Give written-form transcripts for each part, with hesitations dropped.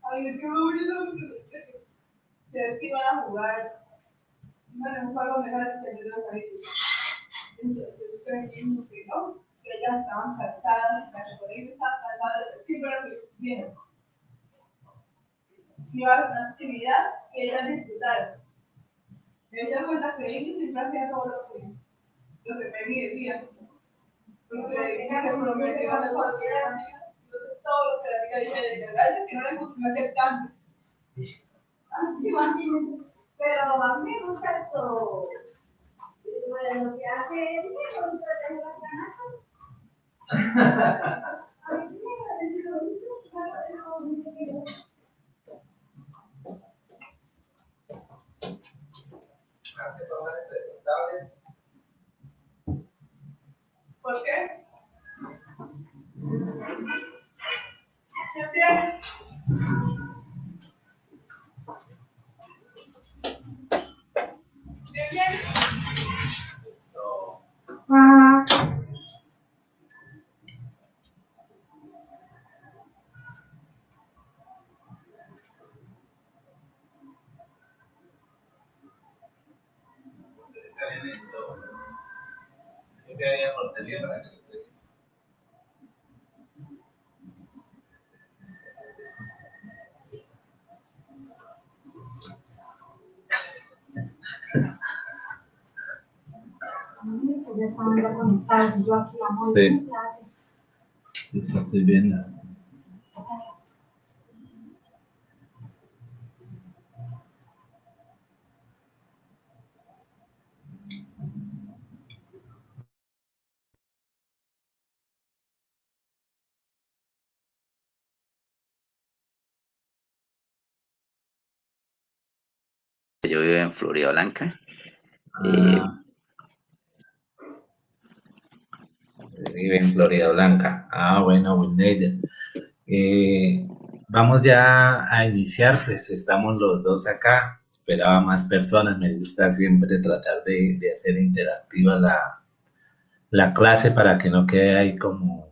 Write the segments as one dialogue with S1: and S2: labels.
S1: Ay, qué bonito. Se que iban a jugar. Bueno, un juego de las de los amigos. Entonces, que ellas estaban cansadas, la colegio estaba cansada, sí, pero que bien. Si iba a una actividad que ellas disfrutaron. Ella fue la que hizo y siempre hacía todo lo que me decía. Porque ella se prometió a cualquier amiga, todo lo que la amiga dice, de verdad es que no le gusta hacer cambios. Así, imagínense. Pero a mí me gusta esto. Bueno, lo que hace él, me gusta tener las ganas. A mí me parece lo mismo, ¿por qué? ¿Qué tienes? ¿Qué tienes?
S2: Sí, sí, estoy viendo.
S3: Yo vivo en Florida Blanca.
S2: Vive en Florida Blanca. Bueno, Winneida. Vamos ya a iniciar, pues estamos los dos acá. Esperaba más personas. Me gusta siempre tratar de hacer interactiva la clase para que no quede ahí como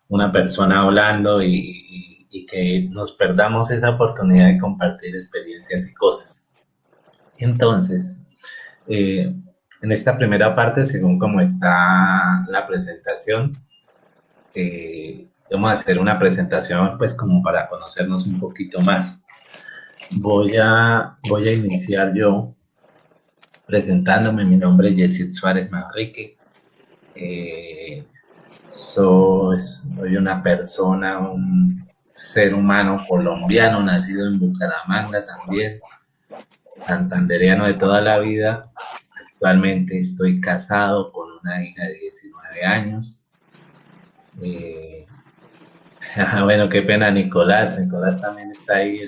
S2: una persona hablando y que nos perdamos esa oportunidad de compartir experiencias y cosas. Entonces, en esta primera parte, según como está la presentación, vamos a hacer una presentación pues como para conocernos un poquito más. Voy a iniciar yo presentándome. Mi nombre es Yesid Suárez Manrique. Soy una persona, un ser humano colombiano, nacido en Bucaramanga también, santandereano de toda la vida. Actualmente estoy casado con una hija de 19 años. Bueno, qué pena, Nicolás. Nicolás también está ahí,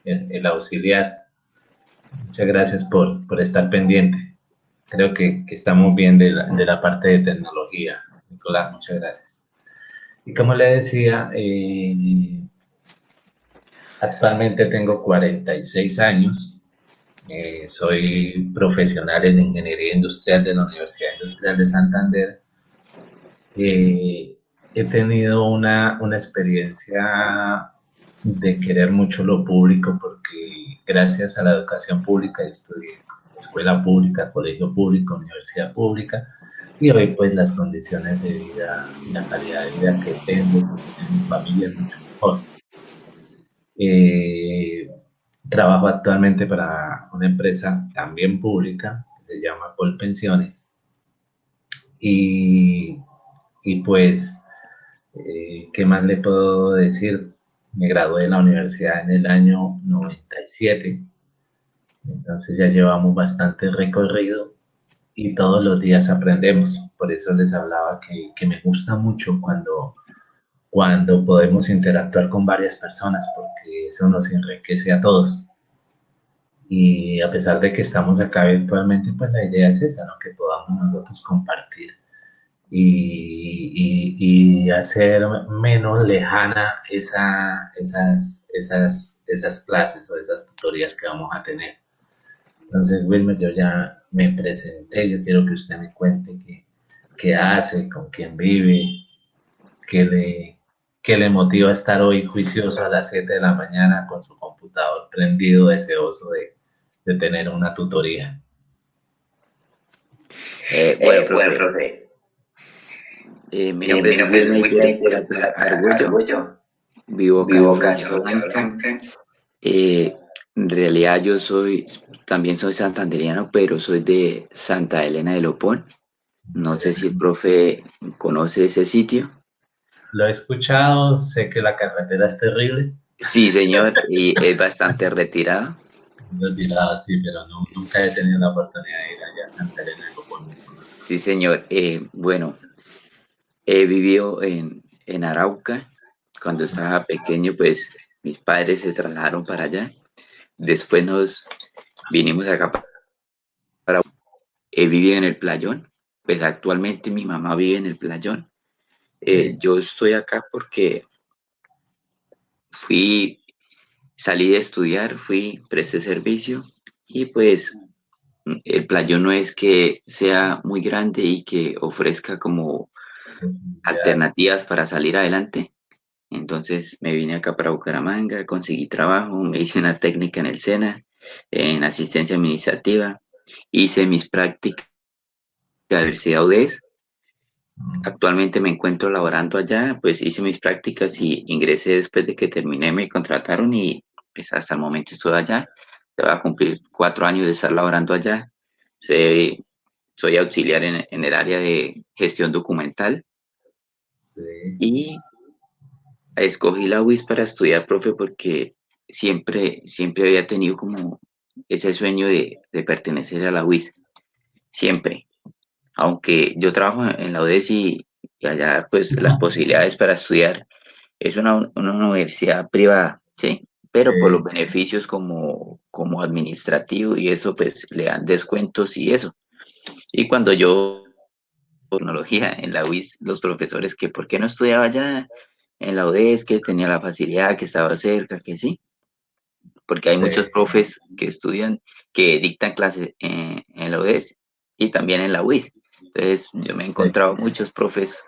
S2: el auxiliar. Muchas gracias por estar pendiente. Creo que estamos bien de la parte de tecnología. Nicolás, muchas gracias. Y como le decía, actualmente tengo 46 años. Soy profesional en Ingeniería Industrial de la Universidad Industrial de Santander. He tenido una experiencia de querer mucho lo público porque gracias a la educación pública yo estudié en escuela pública, colegio público, universidad pública, y hoy pues las condiciones de vida y la calidad de vida que tengo en mi familia es mucho mejor. Trabajo actualmente para una empresa también pública que se llama Colpensiones y, y pues, ¿qué más le puedo decir? Me gradué de la universidad en el año 97, entonces ya llevamos bastante recorrido y todos los días aprendemos. Por eso les hablaba que me gusta mucho cuando podemos interactuar con varias personas, porque eso nos enriquece a todos. Y a pesar de que estamos acá virtualmente, pues la idea es esa, ¿no? Que podamos nosotros compartir y hacer menos lejana esas clases o esas tutorías que vamos a tener. Entonces, Wilmer, yo ya me presenté, yo quiero que usted me cuente qué hace, con quién vive, qué le, qué le motiva a estar hoy juicioso a las 7 de la mañana con su computador prendido, deseoso de tener una tutoría.
S3: Bueno,
S2: Bueno,
S3: profe,
S2: profe,
S3: mi nombre
S2: mi
S3: es
S2: nombre es
S3: Wilmer
S2: Wilmer
S3: Peralta
S2: Peralta
S3: Argüello,
S2: Argüello,
S3: vivo acá en
S2: vivo acá en
S3: Florida
S2: Florida
S3: Blanca.
S2: Blanca.
S3: En realidad también soy santandereano, pero soy de Santa Elena de Lopón. No sé si el profe conoce ese sitio.
S2: Lo he escuchado, sé que la carretera es terrible,
S3: Sí, señor, y es bastante retirado.
S2: retirado así, pero no, nunca he tenido la oportunidad de ir allá a Santa Elena de Copón, no conozco.
S3: Sí, señor. Bueno, he vivido en Arauca. Cuando estaba pequeño, pues mis padres se trasladaron para allá. Después nos vinimos acá para... He vivido en el Playón. Pues actualmente mi mamá vive en el Playón.
S2: Sí,
S3: Yo estoy acá porque fui, salí de estudiar, presté servicio y pues el Playón no es que sea muy grande y que ofrezca como
S2: posibilidades.
S3: alternativas para salir adelante. Entonces me vine acá para Bucaramanga, conseguí trabajo, me hice una técnica en el SENA, en asistencia administrativa, hice mis prácticas en la Universidad UDES. Actualmente me encuentro laborando allá, pues hice mis prácticas y ingresé después de que terminé, me contrataron y pues hasta el momento estoy allá. Ya voy a cumplir 4 años de estar laborando allá. Soy, soy auxiliar en el área de gestión documental
S2: Sí,
S3: y escogí la UIS para estudiar, profe, porque siempre había tenido como ese sueño de pertenecer a la UIS, siempre. Aunque yo trabajo en la UDES y allá pues las posibilidades para estudiar es una universidad privada, ¿sí? Pero por los
S2: sí,
S3: beneficios como administrativo y eso pues le dan descuentos y eso. Y cuando yo tecnología en la UIS, los profesores que por qué no estudiaba allá en la UDES, que tenía la facilidad, que estaba cerca, que sí, porque hay muchos
S2: sí,
S3: profes que estudian, que dictan clases en la UDES y también en la UIS. Entonces yo me he
S2: sí,
S3: encontrado muchos profes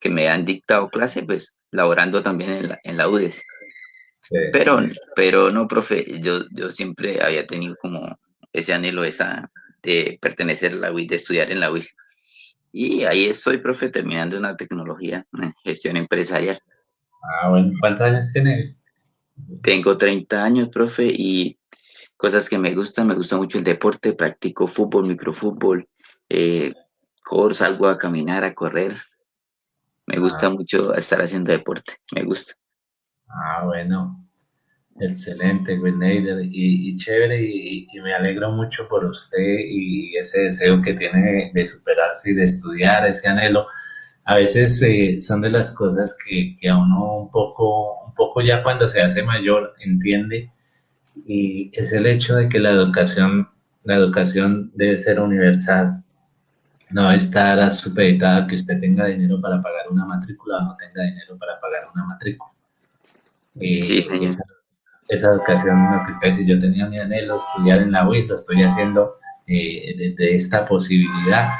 S3: que me han dictado clase, pues laborando también en la UDES.
S2: sí.
S3: Pero no, profe, yo siempre había tenido como ese anhelo de pertenecer a la UIS, de estudiar en la UIS. Y ahí estoy, profe, terminando una tecnología en gestión empresarial.
S2: Ah, bueno, ¿cuántos años tiene?
S3: Tengo 30 años, profe, y cosas que me gusta mucho el deporte, practico fútbol, microfútbol, eh, salgo a caminar, a correr. Me
S2: Ah,
S3: gusta mucho estar haciendo deporte, me gusta.
S2: bueno, excelente, Wineider, y chévere, y me alegro mucho por usted y ese deseo que tiene de superarse y de estudiar, ese anhelo. A veces son de las cosas que a uno un poco ya cuando se hace mayor entiende, y es el hecho de que la educación debe ser universal, no estar supeditada a que usted tenga dinero para pagar una matrícula o no tenga dinero para pagar una matrícula.
S3: Sí,
S2: Eh,
S3: señor.
S2: esa, esa educación, lo que usted dice, yo tenía mi anhelo, estudiar en la UIS, lo estoy haciendo desde esta posibilidad,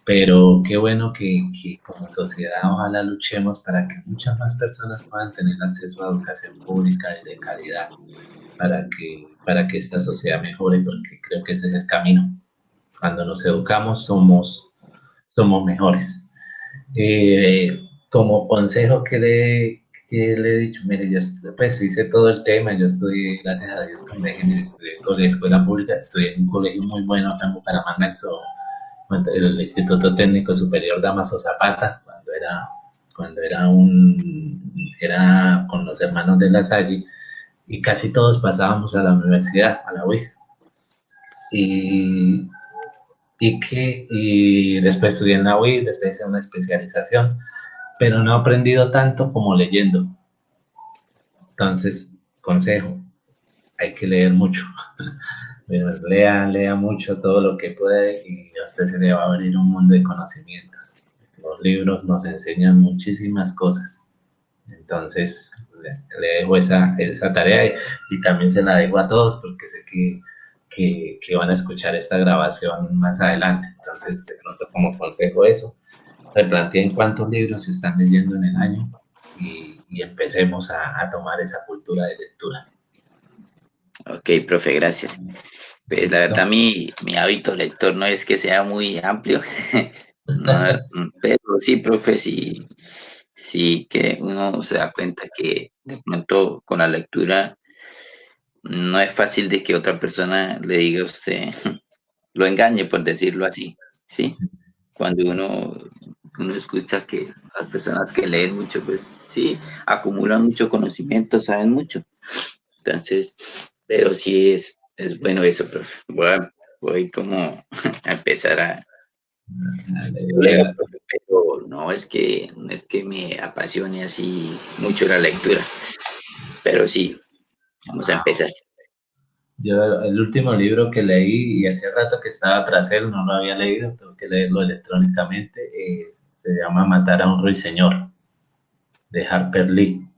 S2: pero qué bueno que como sociedad ojalá luchemos para que muchas más personas puedan tener acceso a educación pública y de calidad para que esta sociedad mejore, porque creo que ese es el camino. Cuando nos educamos somos mejores. Como consejo que le he dicho, mire, yo pues hice todo el tema, yo estudié, gracias a Dios, como le dije, mire, estudié en escuela pública, estudié en un colegio muy bueno acá en Bucaramanga, el Instituto Técnico Superior Damaso Zapata, era con los hermanos de la Salle, y casi todos pasábamos a la universidad, a la UIS. Y, y después estudié en la UIS, después hice una especialización, pero no he aprendido tanto como leyendo. Entonces, consejo, hay que leer mucho. Lea mucho todo lo que puede y a usted se le va a abrir un mundo de conocimientos. Los libros nos enseñan muchísimas cosas. Entonces, le dejo esa tarea y también se la dejo a todos porque sé que van a escuchar esta grabación más adelante. Entonces, de pronto como consejo eso, replanteen cuántos libros se están leyendo en el año y empecemos a tomar esa cultura de lectura.
S3: Ok, profe, gracias. Pues la verdad, mi hábito lector no es que sea muy amplio, no, pero sí, profe, sí, sí que uno se da cuenta que de pronto con la lectura no es fácil de que otra persona le diga a usted, lo engañe, por decirlo así, ¿sí? Cuando uno escucha que las personas que leen mucho, pues sí, acumulan mucho conocimiento, saben mucho. Entonces, pero sí es bueno eso, profe. Voy como a empezar a leer, profe, pero no es que me apasione así mucho la lectura, pero sí, vamos a empezar.
S2: Yo el último libro que leí, y hace rato que estaba tras él, no lo había leído, tengo que leerlo electrónicamente, se llama Matar a un ruiseñor, de Harper Lee.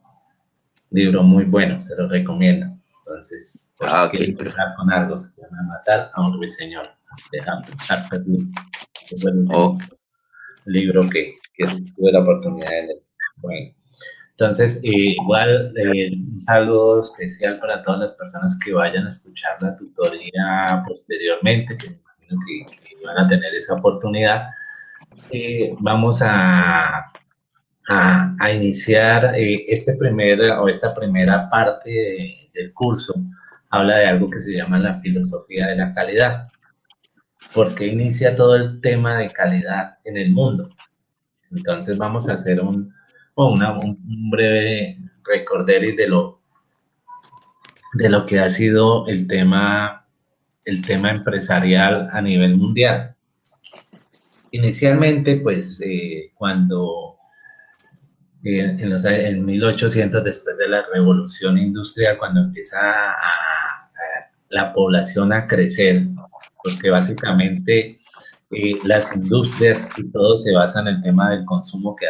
S2: Libro muy bueno, se lo recomiendo. Entonces, por si
S3: Ah, ok,
S2: quieren
S3: profe.
S2: empezar con algo, se llama Matar a un ruiseñor, de Harper Lee. Ese fue el
S3: Ok,
S2: último libro que tuve la oportunidad de leer. Bueno, entonces, igual un saludo especial para todas las personas que vayan a escuchar la tutoría posteriormente, que me imagino que van a tener esa oportunidad. Vamos a iniciar esta primera parte del curso. Habla de algo que se llama la filosofía de la calidad. ¿Por qué inicia todo el tema de calidad en el mundo? Entonces vamos a hacer un breve recorderis de lo que ha sido el tema empresarial a nivel mundial. Inicialmente, pues cuando en 1800, después de la revolución industrial, cuando empieza la población a crecer, porque básicamente las industrias y todo se basa en el tema del consumo que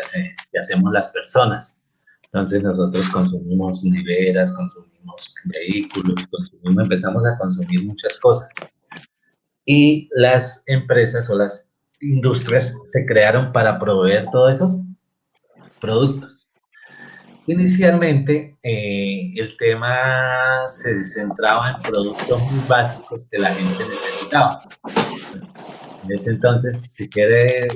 S2: hacemos las personas. Entonces nosotros consumimos neveras, consumimos vehículos, empezamos a consumir muchas cosas. Y las empresas o las industrias se crearon para proveer todos esos productos. Inicialmente, el tema se centraba en productos muy básicos que la gente necesitaba. En ese entonces, si quiere,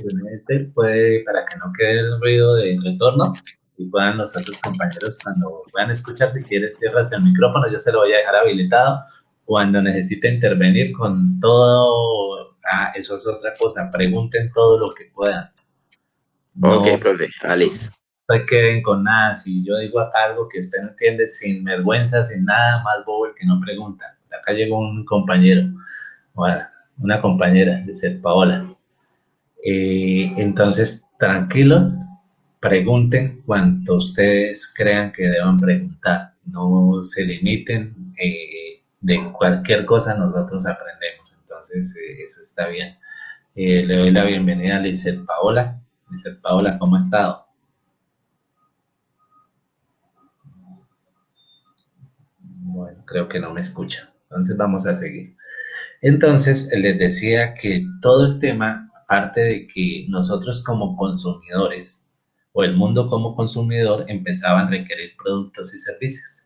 S2: puede, para que no quede el ruido de retorno y puedan los otros compañeros, cuando puedan escuchar, si quieres, cierras el micrófono, yo se lo voy a dejar habilitado. Cuando necesite intervenir con todo, eso es otra cosa, pregunten todo lo que puedan.
S3: ok,
S2: No
S3: profe, Alice.
S2: se queden con nada. Si yo digo acá algo que usted no entiende, sin vergüenza, sin nada, más bobo el que no pregunta. Acá llegó un compañero, bueno, una compañera de ser Paola. Entonces, tranquilos, pregunten cuanto ustedes crean que deban preguntar. No se limiten. De cualquier cosa nosotros aprendemos. Entonces, eso está bien. Le doy la bienvenida a Lizeth Paola. Lizeth Paola, ¿cómo ha estado? Bueno, creo que no me escucha. Entonces vamos a seguir. Entonces les decía que todo el tema, aparte de que nosotros como consumidores o el mundo como consumidor empezaban a requerir productos y servicios.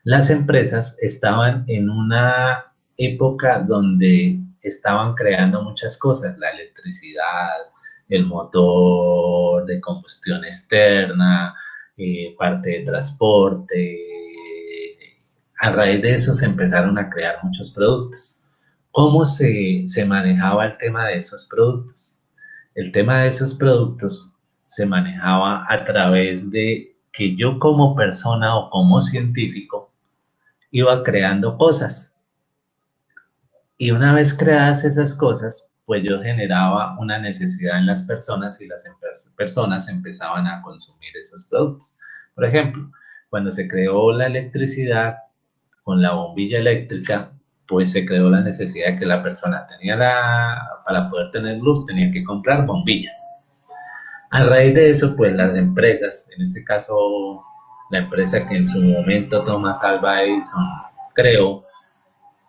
S2: Las empresas estaban en una época donde estaban creando muchas cosas, la electricidad, el motor de combustión externa, parte de transporte. A raíz de eso se empezaron a crear muchos productos. ¿Cómo se manejaba el tema de esos productos? El tema de esos productos se manejaba a través de que yo como persona o como científico iba creando cosas. Y una vez creadas esas cosas, pues yo generaba una necesidad en las personas y las personas empezaban a consumir esos productos. Por ejemplo, cuando se creó la electricidad con la bombilla eléctrica, pues se creó la necesidad de que la persona para poder tener luz, tenía que comprar bombillas. A raíz de eso, pues las empresas, en este caso la empresa que en su momento Thomas Alva Edison creó,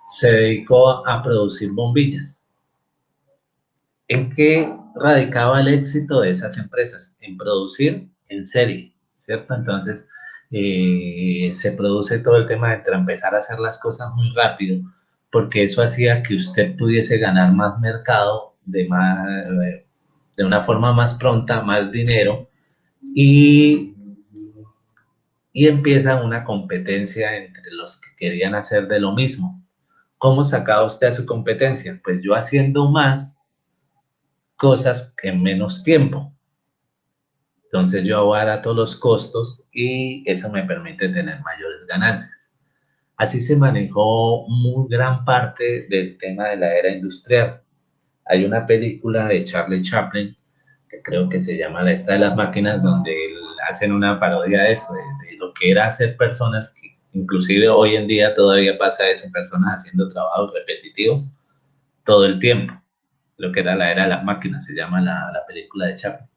S2: se dedicó a producir bombillas. ¿En qué radicaba el éxito de esas empresas? En producir en serie, ¿cierto? Entonces, se produce todo el tema de empezar a hacer las cosas muy rápido, porque eso hacía que usted pudiese ganar más mercado de una forma más pronta, más dinero, y, y empieza una competencia entre los que querían hacer de lo mismo. ¿Cómo sacaba usted a su competencia? Pues yo haciendo más cosas en menos tiempo. Entonces yo abarato los costos y eso me permite tener mayores ganancias. Así se manejó muy gran parte del tema de la era industrial. Hay una película de Charlie Chaplin, que creo que se llama La Esta de las Máquinas, donde hacen una parodia de eso, de lo que era hacer personas, que inclusive hoy en día todavía pasa eso, personas haciendo trabajos repetitivos todo el tiempo. Lo que era la era de las máquinas, se llama la película de Chaplin.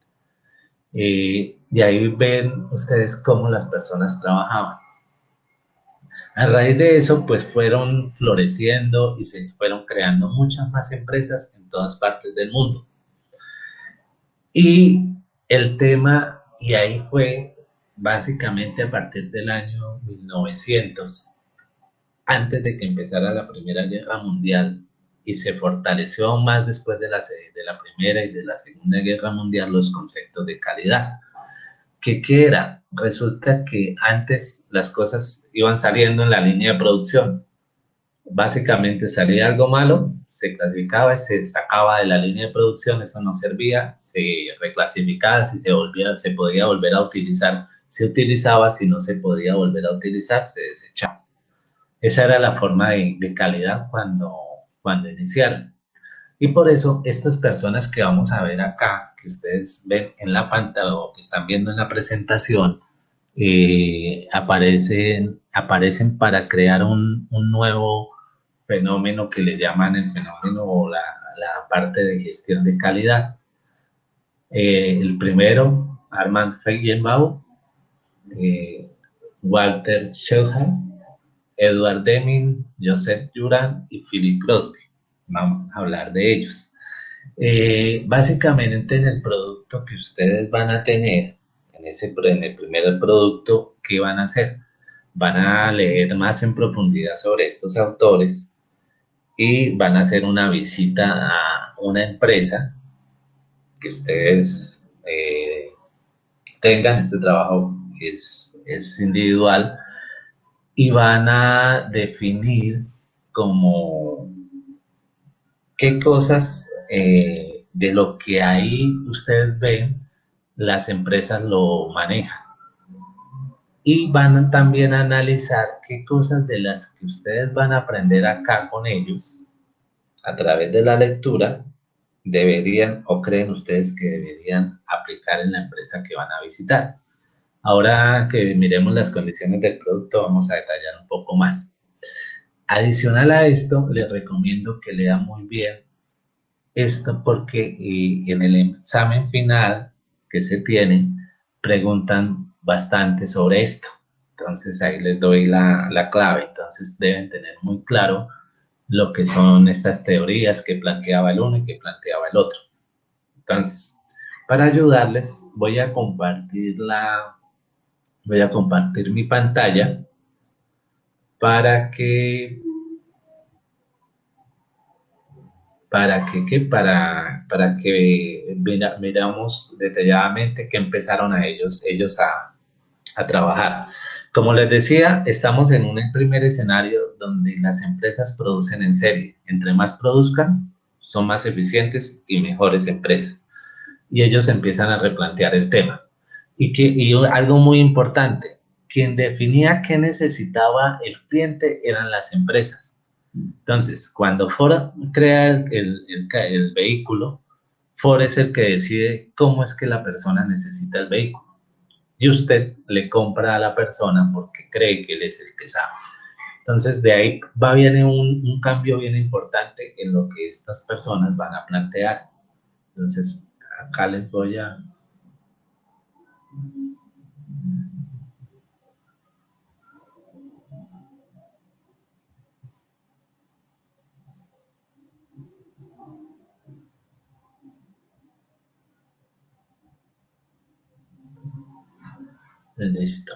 S2: Y ahí ven ustedes cómo las personas trabajaban. A raíz de eso, pues fueron floreciendo y se fueron creando muchas más empresas en todas partes del mundo. Y el tema, y ahí fue básicamente a partir del año 1900, antes de que empezara la Primera Guerra Mundial, y se fortaleció aún más después de la Primera y de la Segunda Guerra Mundial los conceptos de calidad. ¿Qué era? Resulta que antes las cosas iban saliendo en la línea de producción. Básicamente salía algo malo, se clasificaba y se sacaba de la línea de producción, eso no servía, se reclasificaba, si se podía volver a utilizar, se utilizaba, si no se podía volver a utilizar, se desechaba. Esa era la forma de calidad cuando iniciaron. Y por eso estas personas que vamos a ver acá, que ustedes ven en la pantalla o que están viendo en la presentación, aparecen para crear un nuevo fenómeno que le llaman el fenómeno o la parte de gestión de calidad. El primero, Armand Feigenbaum, eh, Walter Schellham, Edward Deming, Joseph Juran y Philip Crosby. Vamos a hablar de ellos. Básicamente en el producto que ustedes van a tener, en el primer producto, ¿qué van a hacer? Van a leer más en profundidad sobre estos autores y van a hacer una visita a una empresa que ustedes tengan. Este trabajo es individual y van a definir como qué cosas de lo que ahí ustedes ven, las empresas lo manejan. Y van también a analizar qué cosas de las que ustedes van a aprender acá con ellos, a través de la lectura, deberían o creen ustedes que deberían aplicar en la empresa que van a visitar. Ahora que miremos las condiciones del producto, vamos a detallar un poco más. Adicional a esto, les recomiendo que lean muy bien esto porque en el examen final que se tiene, preguntan bastante sobre esto. Entonces ahí les doy la clave. Entonces deben tener muy claro lo que son estas teorías que planteaba el uno y que planteaba el otro. Entonces, para ayudarles, voy a compartir mi pantalla para que para que miramos detalladamente que empezaron ellos a trabajar. Como les decía, estamos en un primer escenario donde las empresas producen en serie. Entre más produzcan, son más eficientes y mejores empresas. Y ellos empiezan a replantear el tema. Y algo muy importante, quien definía qué necesitaba el cliente eran las empresas. Entonces, cuando Ford crea el vehículo, Ford es el que decide cómo es que la persona necesita el vehículo. Y usted le compra a la persona porque cree que él es el que sabe. Entonces, de ahí viene un cambio bien importante en lo que estas personas van a plantear. Entonces, acá les voy a... Listo.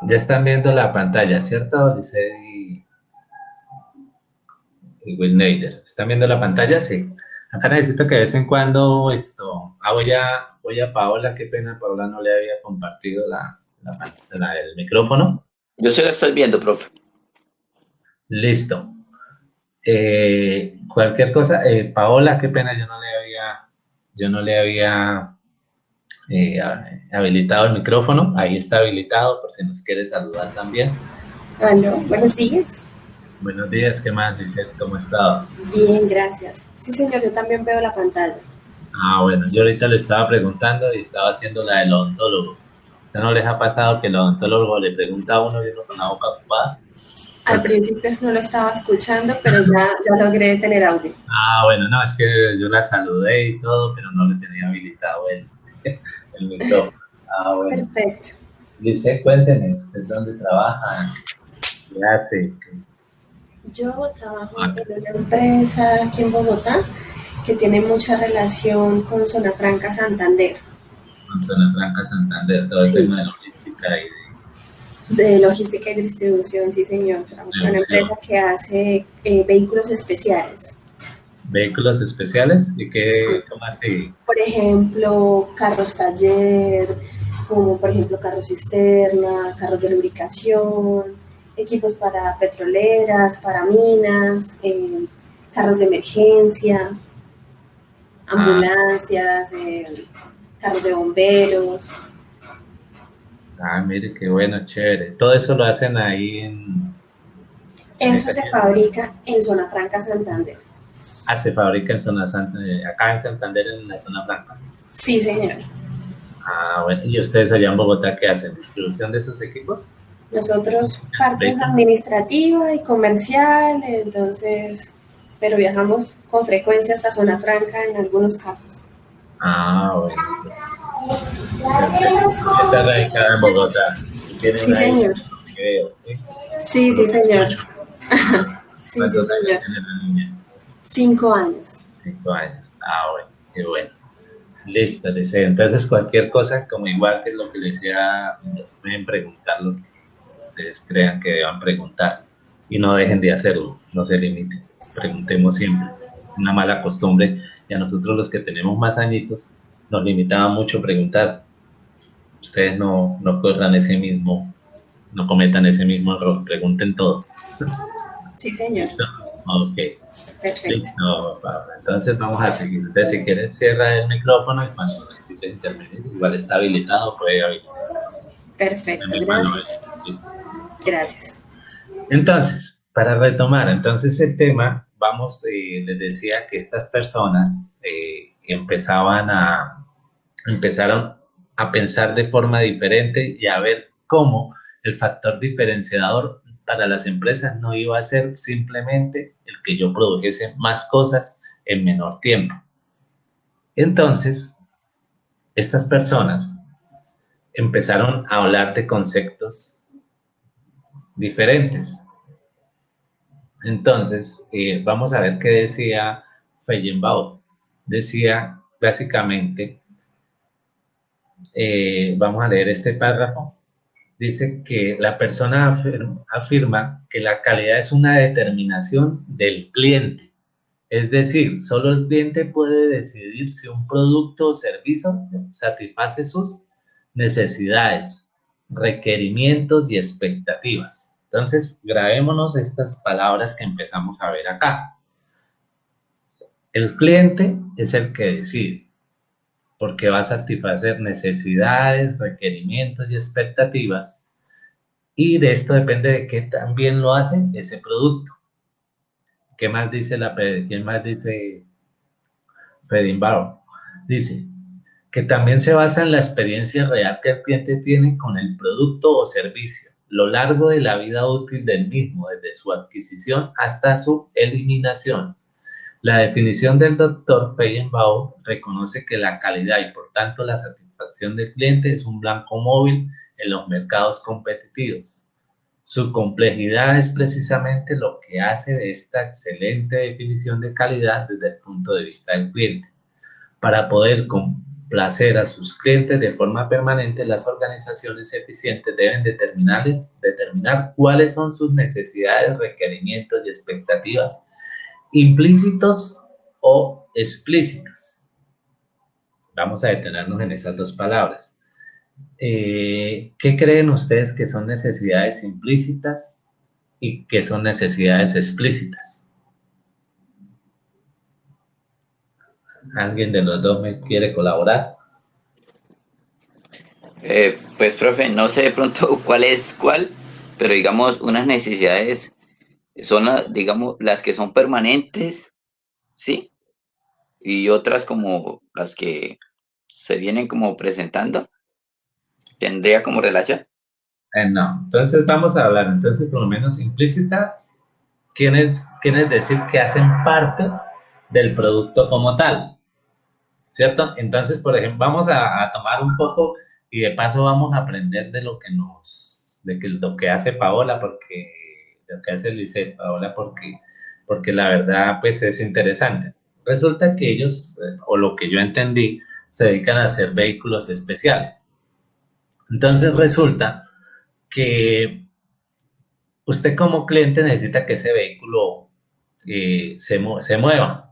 S2: Ya están viendo la pantalla, ¿cierto, Licey y Will Nader? ¿Están viendo la pantalla? Sí. Acá necesito que de vez en cuando voy a Paola, qué pena, Paola no le había compartido el micrófono.
S3: Yo se lo estoy viendo, profe.
S2: Listo. Cualquier cosa, Paola, qué pena, yo no le había habilitado el micrófono. Ahí está habilitado por si nos quiere saludar también.
S4: Aló, buenos días.
S2: Buenos días, ¿qué más, Lizeth? ¿Cómo está?
S4: Bien, gracias. Sí, señor, yo también veo la pantalla.
S2: Bueno, yo ahorita le estaba preguntando y estaba haciendo la del odontólogo. ¿No les ha pasado que el odontólogo le pregunta a uno y uno con la boca ocupada?
S4: Al principio no lo estaba escuchando, pero ya logré tener audio.
S2: Bueno, no, es que yo la saludé y todo, pero no le tenía habilitado el micrófono. Bueno.
S4: Perfecto.
S2: Lizeth, cuénteme, ¿usted dónde trabaja? ¿Qué hace?
S4: Yo trabajo en una empresa aquí en Bogotá que tiene mucha relación con Zona Franca Santander.
S2: Con Zona Franca Santander, todo el tema de logística y
S4: de logística y distribución, sí, señor. Trabajo con una empresa que hace vehículos especiales.
S2: ¿Vehículos especiales? ¿Y qué,
S4: Sí.
S2: cómo así?
S4: Por ejemplo, carros taller, como por ejemplo carros cisterna, carros de lubricación, equipos para petroleras, para minas, carros de emergencia, ambulancias, carros de bomberos.
S2: Mire, qué bueno, chévere. Todo eso lo hacen ahí en...
S4: Eso se fabrica en Zona Franca Santander.
S2: Se fabrica en acá en Santander, en la Zona Franca.
S4: Sí, señor.
S2: Bueno, ¿y ustedes allá en Bogotá qué hacen? ¿Distribución de esos equipos?
S4: Nosotros partes administrativa y comercial, entonces, pero viajamos con frecuencia hasta Zona Franca en algunos casos.
S2: Bueno. Está radicada en Bogotá.
S4: Sí, señor. Sí, señor. Sí,
S2: ¿Cuántos
S4: señor.
S2: años tiene la niña?
S4: 5 años.
S2: 5 años. Bueno, qué bueno. Listo, Licey. Entonces, cualquier cosa, como igual que es lo que les decía, pueden preguntar lo que ustedes crean que deban preguntar y no dejen de hacerlo, no se limiten. Preguntemos siempre. Una mala costumbre, y a nosotros los que tenemos más añitos nos limitaba mucho preguntar. Ustedes no corran no cometan ese mismo error, pregunten todo.
S4: Sí, señor.
S2: ¿Listo? Ok.
S4: Perfecto.
S2: Listo, Pablo. Entonces vamos a seguir. Entonces, si quieres, cierra el micrófono y cuando necesites intervenir, igual está habilitado, puede habilitar.
S4: Perfecto, gracias. Gracias.
S2: Entonces, para retomar, entonces el tema, les decía que estas personas empezaron a pensar de forma diferente y a ver cómo el factor diferenciador para las empresas no iba a ser simplemente el que yo produjese más cosas en menor tiempo. Entonces, estas personas empezaron a hablar de conceptos diferentes. Entonces, vamos a ver qué decía Feyerabend. Decía básicamente, vamos a leer este párrafo. Dice que la persona afirma que la calidad es una determinación del cliente. Es decir, solo el cliente puede decidir si un producto o servicio satisface sus necesidades, requerimientos y expectativas. Entonces, grabémonos estas palabras que empezamos a ver acá. El cliente es el que decide, porque va a satisfacer necesidades, requerimientos y expectativas, y de esto depende de qué tan bien lo hace ese producto. ¿Qué más dice Feyerabend? Dice que también se basa en la experiencia real que el cliente tiene con el producto o servicio, lo largo de la vida útil del mismo, desde su adquisición hasta su eliminación. La definición del Dr. Feyerabend reconoce que la calidad y por tanto la satisfacción del cliente es un blanco móvil en los mercados competitivos. Su complejidad es precisamente lo que hace de esta excelente definición de calidad desde el punto de vista del cliente. Para poder placer a sus clientes de forma permanente, las organizaciones eficientes deben determinar cuáles son sus necesidades, requerimientos y expectativas implícitos o explícitos. Vamos a detenernos en esas dos palabras. ¿Qué creen ustedes que son necesidades implícitas y qué son necesidades explícitas? ¿Alguien de los dos me quiere colaborar?
S3: Pues, profe, no sé de pronto cuál es cuál, pero digamos, unas necesidades son digamos, las que son permanentes, ¿sí? Y otras como las que se vienen como presentando, tendría como relación.
S2: No, entonces vamos a hablar, entonces por lo menos implícitas, quiere decir que hacen parte del producto como tal, ¿cierto? Entonces, por ejemplo, vamos a tomar un poco y de paso vamos a aprender de lo que lo que hace Paola, porque lo que hace Lisette, Paola, porque la verdad, pues es interesante. Resulta que ellos, o lo que yo entendí, se dedican a hacer vehículos especiales. Entonces resulta que usted como cliente necesita que ese vehículo se mueva.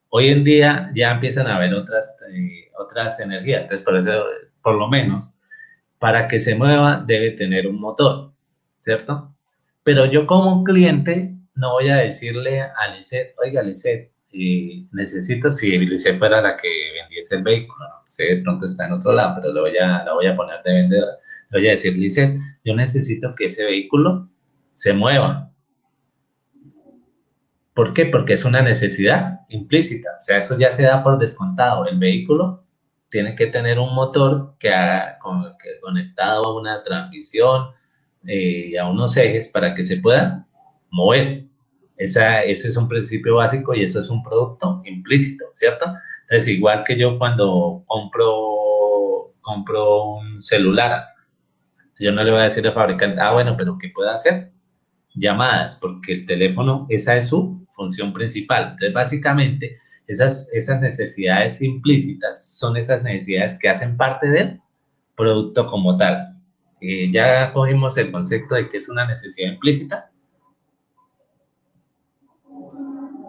S2: Hoy en día ya empiezan a haber otras energías, entonces por eso, por lo menos, para que se mueva debe tener un motor, ¿cierto? Pero yo como cliente no voy a decirle a Lisette, oiga Lisette, necesito, si Lisette fuera la que vendiese el vehículo, ¿no? Lisette de pronto está en otro lado, pero la voy a poner de vendedora. Le voy a decir, Lisette, yo necesito que ese vehículo se mueva. ¿Por qué? Porque es una necesidad implícita, o sea, eso ya se da por descontado. El vehículo tiene que tener un motor que conectado a una transmisión y a unos ejes para que se pueda mover. Ese es un principio básico y eso es un producto implícito, ¿cierto? Entonces, igual que yo cuando compro un celular, yo no le voy a decir al fabricante, bueno, pero ¿qué puedo hacer? Llamadas, porque el teléfono, esa es su función principal. Entonces, básicamente, esas necesidades implícitas son esas necesidades que hacen parte del producto como tal. Ya cogimos el concepto de que es una necesidad implícita.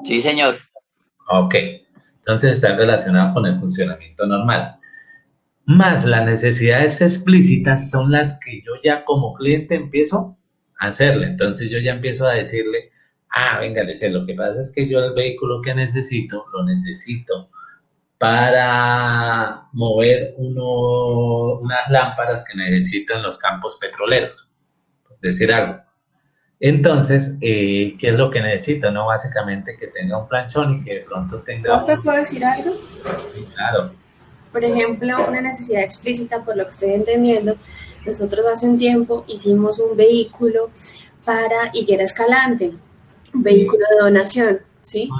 S3: Sí, señor.
S2: Ok, entonces está relacionado con el funcionamiento normal. Más las necesidades explícitas son las que yo ya como cliente empiezo a hacerle. Entonces yo ya empiezo a decirle, venga, lo que pasa es que yo el vehículo que necesito, lo necesito para mover unas lámparas que necesito en los campos petroleros, por decir algo. Entonces, ¿qué es lo que necesito? No, básicamente que tenga un planchón y que de pronto tenga
S4: ¿Profe, puedo decir algo?
S2: Sí, claro.
S4: Por ejemplo, una necesidad explícita, por lo que estoy entendiendo, nosotros hace un tiempo hicimos un vehículo para Higuera Escalante, un vehículo de donación, ¿sí?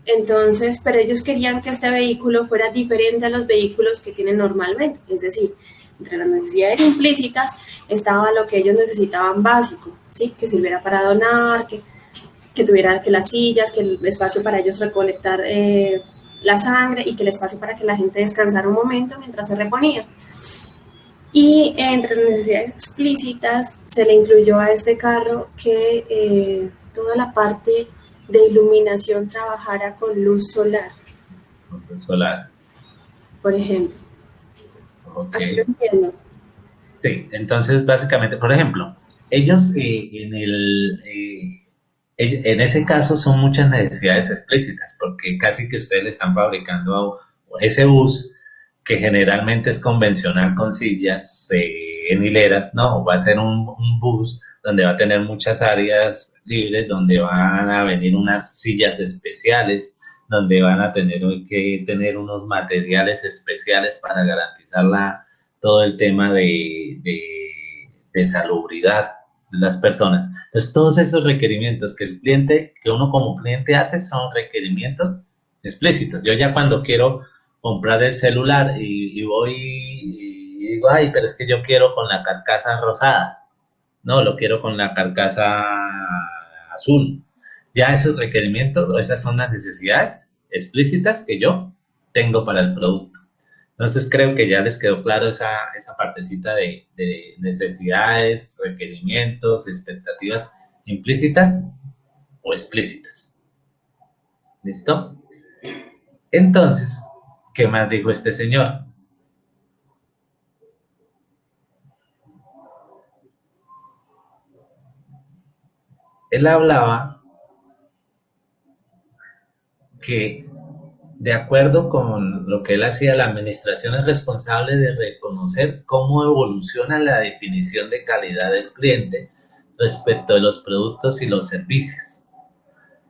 S4: Entonces, pero ellos querían que este vehículo fuera diferente a los vehículos que tienen normalmente, es decir, entre las necesidades implícitas estaba lo que ellos necesitaban básico, ¿sí? Que sirviera para donar, que tuviera que las sillas, que el espacio para ellos recolectar la sangre y que el espacio para que la gente descansara un momento mientras se reponía. Y entre las necesidades explícitas se le incluyó a este carro que toda la parte de iluminación trabajara con luz solar.
S2: Con luz solar.
S4: Por ejemplo.
S2: Okay.
S4: Así lo entiendo.
S2: Sí, entonces básicamente, por ejemplo, ellos en ese caso son muchas necesidades explícitas, porque casi que ustedes le están fabricando ese bus que generalmente es convencional con sillas en hileras, no, va a ser un bus donde va a tener muchas áreas libres, donde van a venir unas sillas especiales, donde van a tener que tener unos materiales especiales para garantizar todo el tema de salubridad de las personas. Entonces, todos esos requerimientos que uno como cliente hace son requerimientos explícitos. Yo ya cuando quiero comprar el celular y voy y digo, pero es que yo quiero con la carcasa rosada. No, lo quiero con la carcasa azul. Ya esos requerimientos o esas son las necesidades explícitas que yo tengo para el producto. Entonces creo que ya les quedó claro esa partecita de necesidades, requerimientos, expectativas implícitas o explícitas. ¿Listo? Entonces, ¿qué más dijo este señor? Él hablaba que, de acuerdo con lo que él hacía, la administración es responsable de reconocer cómo evoluciona la definición de calidad del cliente respecto de los productos y los servicios.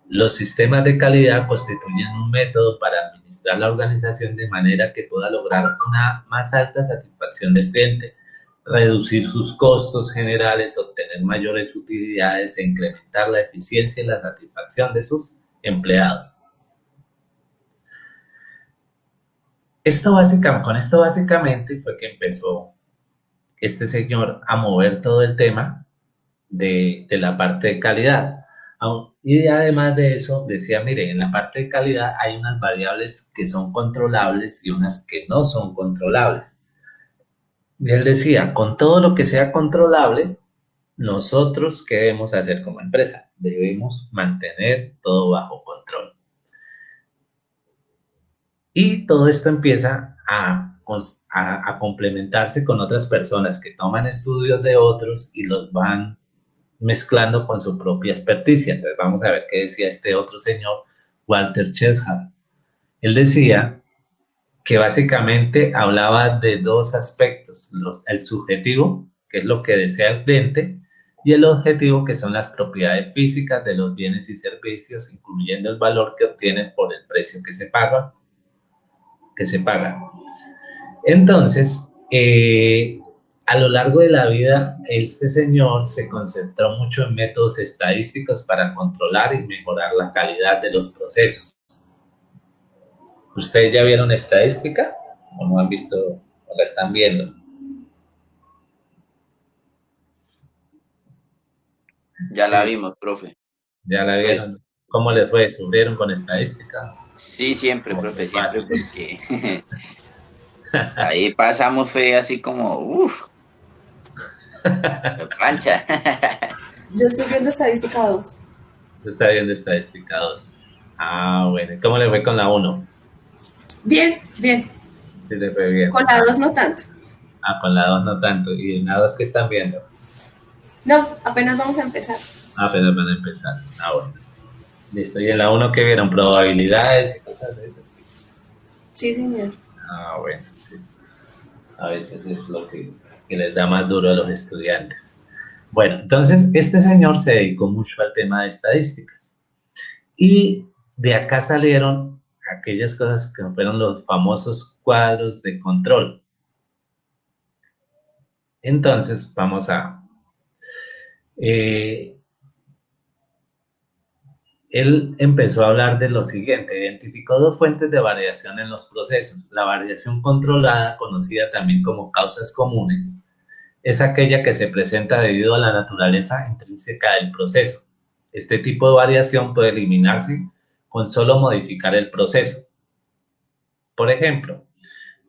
S2: Los sistemas de calidad constituyen un método para administrar la organización de manera que pueda lograr una más alta satisfacción del cliente, reducir sus costos generales, obtener mayores utilidades e incrementar la eficiencia y la satisfacción de sus empleados. Con esto básicamente fue que empezó este señor a mover todo el tema de la parte de calidad. Y además de eso, decía, mire, en la parte de calidad hay unas variables que son controlables y unas que no son controlables. Y él decía, con todo lo que sea controlable, nosotros, ¿qué debemos hacer como empresa? Debemos mantener todo bajo control. Y todo esto empieza a complementarse con otras personas que toman estudios de otros y los van mezclando con su propia experticia. Entonces vamos a ver qué decía este otro señor, Walter Schellhart. Él decía que básicamente hablaba de dos aspectos, el subjetivo, que es lo que desea el cliente, y el objetivo, que son las propiedades físicas de los bienes y servicios, incluyendo el valor que obtienen por el precio que se paga. Entonces, a lo largo de la vida, este señor se concentró mucho en métodos estadísticos para controlar y mejorar la calidad de los procesos. ¿Ustedes ya vieron estadística o no han visto o la están viendo?
S3: Ya la
S2: Sí,
S3: vimos, profe.
S2: ya la
S3: Pues
S2: vieron. ¿Cómo les fue? ¿Sufrieron con estadística?
S3: sí, siempre,
S2: ¿O fue
S3: profe, siempre,
S2: fácil?
S3: porque ahí pasamos, fue así como, uff, plancha.
S4: Yo estoy viendo estadística 2.
S2: Está viendo estadística 2. Ah, bueno. ¿Cómo le fue con la 1?
S4: Bien, bien.
S2: Sí, le fue bien.
S4: Con la 2 no tanto.
S2: Ah, con la 2 no tanto. ¿Y en la 2 qué están viendo?
S4: No, apenas vamos a empezar.
S2: Ah, pero van a empezar. Ah, bueno. Listo. ¿Y en la 1 qué vieron? Probabilidades y cosas de esas.
S4: Sí, señor.
S2: Ah, bueno. Sí. A veces es lo que les da más duro a los estudiantes. Bueno, entonces este señor se dedicó mucho al tema de estadísticas. Y de acá salieron aquellas cosas que fueron los famosos cuadros de control. Entonces, vamos a... él empezó a hablar de lo siguiente, identificó dos fuentes de variación en los procesos. La variación controlada, conocida también como causas comunes, es aquella que se presenta debido a la naturaleza intrínseca del proceso. Este tipo de variación puede eliminarse con solo modificar el proceso. Por ejemplo,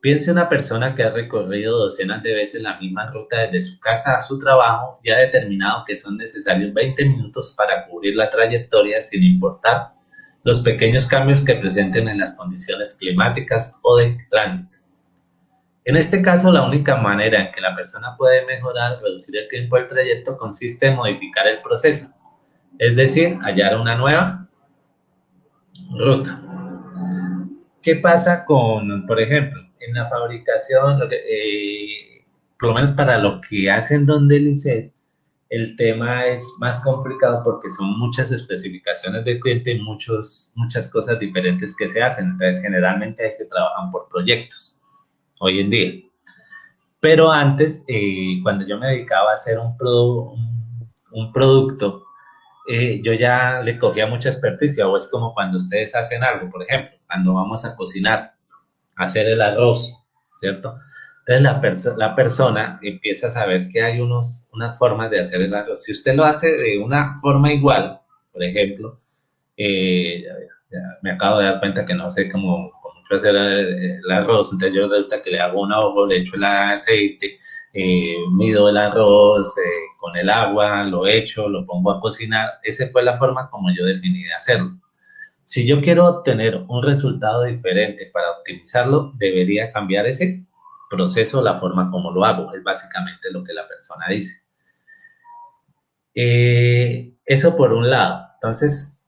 S2: piense una persona que ha recorrido docenas de veces la misma ruta desde su casa a su trabajo y ha determinado que son necesarios 20 minutos para cubrir la trayectoria sin importar los pequeños cambios que presenten en las condiciones climáticas o de tránsito. En este caso, la única manera en que la persona puede mejorar, reducir el tiempo del trayecto, consiste en modificar el proceso, es decir, hallar una nueva ruta. ¿Qué pasa con, por ejemplo, en la fabricación, por lo menos para lo que hacen donde el ICET, el tema es más complicado porque son muchas especificaciones del cliente y muchas cosas diferentes que se hacen. Entonces, generalmente ahí se trabajan por proyectos, hoy en día. Pero antes, cuando yo me dedicaba a hacer un producto, yo ya le cogía mucha experticia, o es como cuando ustedes hacen algo, por ejemplo, cuando vamos a cocinar, a hacer el arroz, ¿cierto? Entonces la persona empieza a saber que hay unas formas de hacer el arroz. Si usted lo hace de una forma igual, por ejemplo, ya me acabo de dar cuenta que no sé cómo quiero hacer el arroz, entonces yo resulta que le hago un ojo, le echo el aceite, mido el arroz con el agua, lo echo, lo pongo a cocinar. Esa fue la forma como yo definí de hacerlo. Si yo quiero obtener un resultado diferente para optimizarlo, debería cambiar ese proceso, la forma como lo hago. Es básicamente lo que la persona dice. Eso por un lado. Entonces,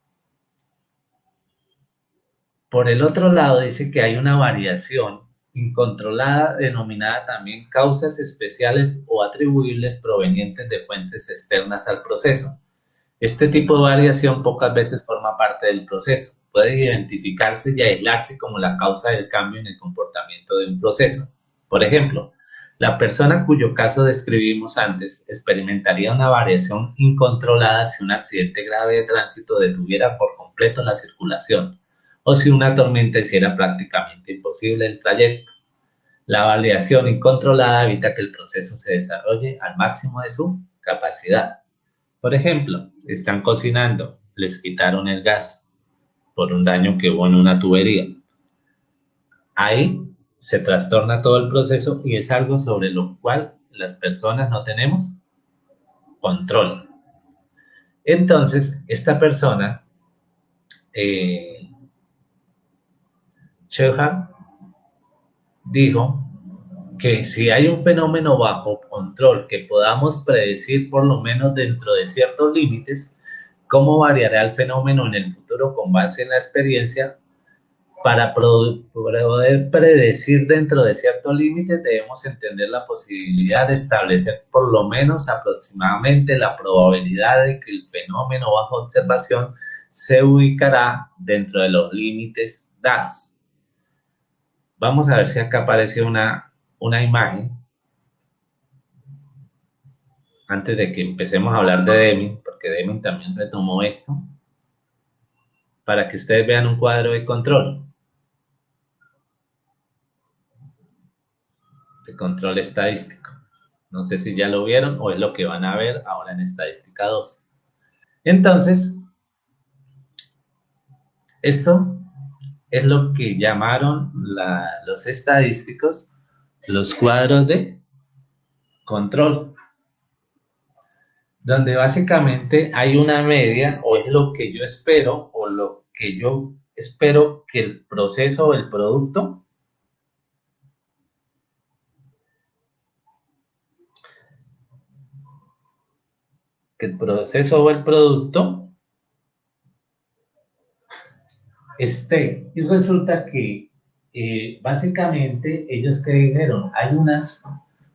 S2: por el otro lado dice que hay una variación incontrolada denominada también causas especiales o atribuibles provenientes de fuentes externas al proceso. Este tipo de variación pocas veces forma parte del proceso. Puede identificarse y aislarse como la causa del cambio en el comportamiento de un proceso. Por ejemplo, la persona cuyo caso describimos antes experimentaría una variación incontrolada si un accidente grave de tránsito detuviera por completo la circulación o si una tormenta hiciera prácticamente imposible el trayecto. La variación incontrolada evita que el proceso se desarrolle al máximo de su capacidad. Por ejemplo, están cocinando, les quitaron el gas por un daño que hubo en una tubería. Ahí se trastorna todo el proceso y es algo sobre lo cual las personas no tenemos control. Entonces, esta persona, Shehar, dijo que si hay un fenómeno bajo control que podamos predecir por lo menos dentro de ciertos límites, ¿cómo variará el fenómeno en el futuro con base en la experiencia? Para poder predecir dentro de ciertos límites debemos entender la posibilidad de establecer por lo menos aproximadamente la probabilidad de que el fenómeno bajo observación se ubicará dentro de los límites dados. Vamos a ver si acá aparece una imagen antes de que empecemos a hablar de Deming, porque Deming también retomó esto, para que ustedes vean un cuadro de control estadístico. No sé si ya lo vieron o es lo que van a ver ahora en estadística 2. Entonces, esto es lo que llamaron los estadísticos los cuadros de control, donde básicamente hay una media o es lo que yo espero o lo que yo espero que el proceso o el producto esté. Y resulta que básicamente ellos que dijeron, hay unas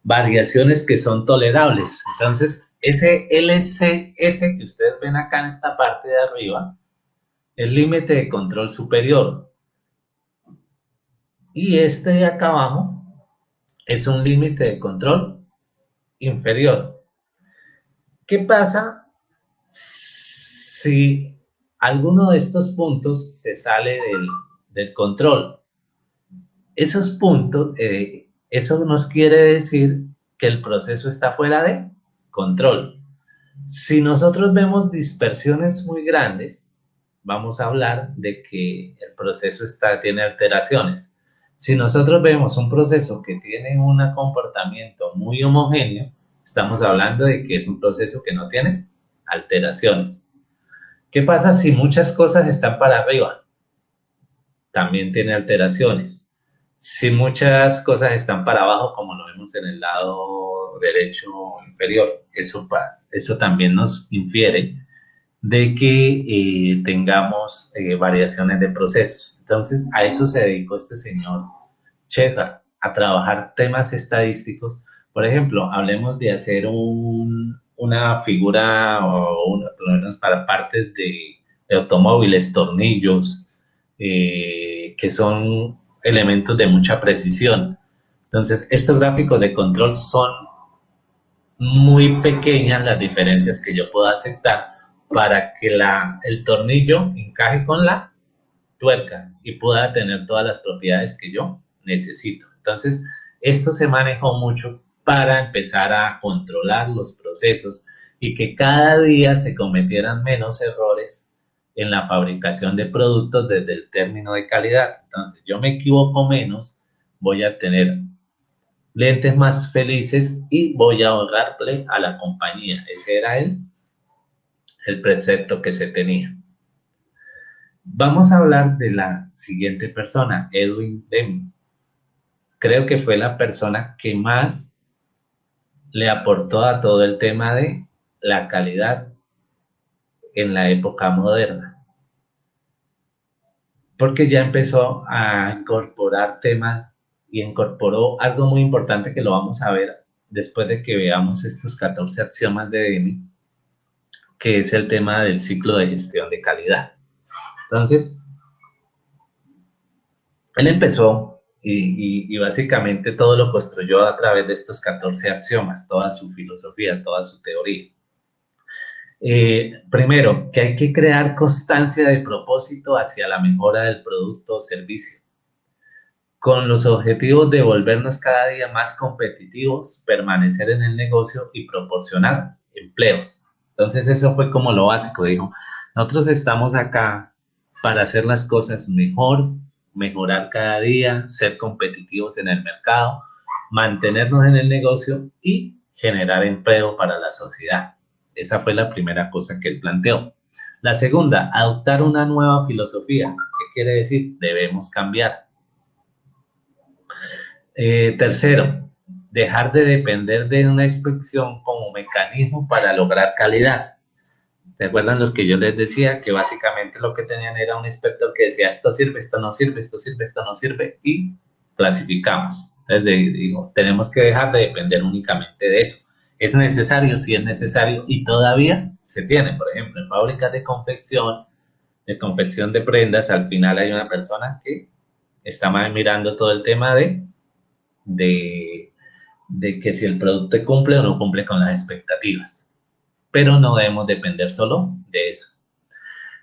S2: variaciones que son tolerables. Entonces, ese LCS que ustedes ven acá en esta parte de arriba, el límite de control superior. Y este de acá abajo es un límite de control inferior. ¿Qué pasa si alguno de estos puntos se sale del control? Esos puntos, eso nos quiere decir que el proceso está fuera de control. Si nosotros vemos dispersiones muy grandes, vamos a hablar de que el proceso tiene alteraciones. Si nosotros vemos un proceso que tiene un comportamiento muy homogéneo, estamos hablando de que es un proceso que no tiene alteraciones. ¿Qué pasa si muchas cosas están para arriba? También tiene alteraciones. Si muchas cosas están para abajo, como lo vemos en el lado derecho inferior, eso también nos infiere de que tengamos variaciones de procesos. Entonces, a eso se dedicó este señor Shehar, a trabajar temas estadísticos. Por ejemplo, hablemos de hacer una figura o por lo menos para partes de automóviles, tornillos, que son elementos de mucha precisión. Entonces, estos gráficos de control son muy pequeñas las diferencias que yo puedo aceptar para que el tornillo encaje con la tuerca y pueda tener todas las propiedades que yo necesito. Entonces, esto se manejó mucho para empezar a controlar los procesos y que cada día se cometieran menos errores en la fabricación de productos desde el término de calidad. Entonces, yo me equivoco menos, voy a tener clientes más felices y voy a ahorrarle a la compañía. Ese era el precepto que se tenía. Vamos a hablar de la siguiente persona, Edwin Deming. Creo que fue la persona que más le aportó a todo el tema de la calidad en la época moderna, porque ya empezó a incorporar temas y incorporó algo muy importante que lo vamos a ver después de que veamos estos 14 axiomas de Deming, que es el tema del ciclo de gestión de calidad. Entonces, él empezó y básicamente todo lo construyó a través de estos 14 axiomas, toda su filosofía, toda su teoría. Primero, que hay que crear constancia de propósito hacia la mejora del producto o servicio, con los objetivos de volvernos cada día más competitivos, permanecer en el negocio y proporcionar empleos. Entonces eso fue como lo básico, dijo, nosotros estamos acá para hacer las cosas mejor, mejorar cada día, ser competitivos en el mercado, mantenernos en el negocio y generar empleo para la sociedad. Esa fue la primera cosa que él planteó. La segunda, adoptar una nueva filosofía. ¿Qué quiere decir? Debemos cambiar. Tercero, dejar de depender de una inspección como mecanismo para lograr calidad. ¿Se acuerdan los que yo les decía? Que básicamente lo que tenían era un inspector que decía esto sirve, esto no sirve, esto sirve, esto no sirve y clasificamos. Entonces digo, tenemos que dejar de depender únicamente de eso. Es necesario, sí es necesario y todavía se tiene. Por ejemplo, en fábricas de confección de prendas, al final hay una persona que está mirando todo el tema de que si el producto cumple o no cumple con las expectativas. Pero no debemos depender solo de eso.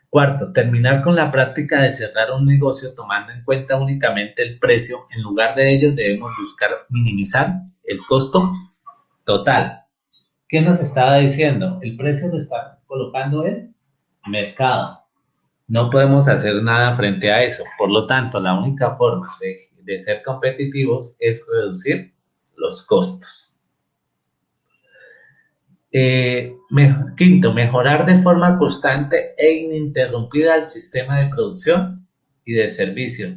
S2: Cuarto, terminar con la práctica de cerrar un negocio tomando en cuenta únicamente el precio. En lugar de ello, debemos buscar minimizar el costo total. ¿Qué nos estaba diciendo? El precio lo está colocando el mercado. No podemos hacer nada frente a eso. Por lo tanto, la única forma de ser competitivos es reducir los costos. Quinto, mejorar de forma constante e ininterrumpida el sistema de producción y de servicio.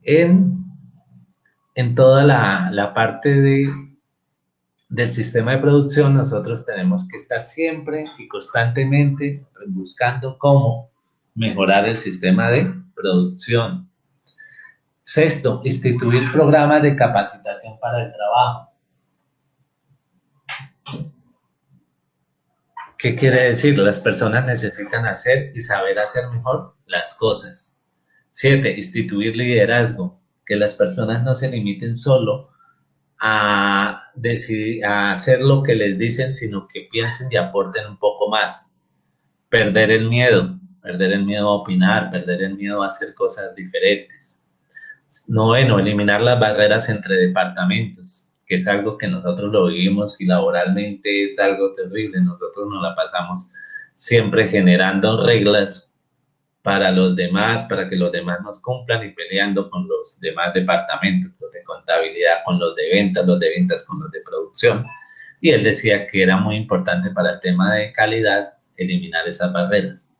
S2: En toda la parte del sistema de producción, nosotros tenemos que estar siempre y constantemente buscando cómo mejorar el sistema de producción. Sexto, instituir programas de capacitación para el trabajo. ¿Qué quiere decir? Las personas necesitan hacer y saber hacer mejor las cosas. 7. Instituir liderazgo. Que las personas no se limiten solo a hacer lo que les dicen, sino que piensen y aporten un poco más. Perder el miedo a opinar, perder el miedo a hacer cosas diferentes. 9. Eliminar las barreras entre departamentos, que es algo que nosotros lo vivimos y laboralmente es algo terrible. Nosotros nos la pasamos siempre generando reglas para los demás, para que los demás nos cumplan y peleando con los demás departamentos, los de contabilidad con los de ventas con los de producción. Y él decía que era muy importante para el tema de calidad eliminar esas barreras.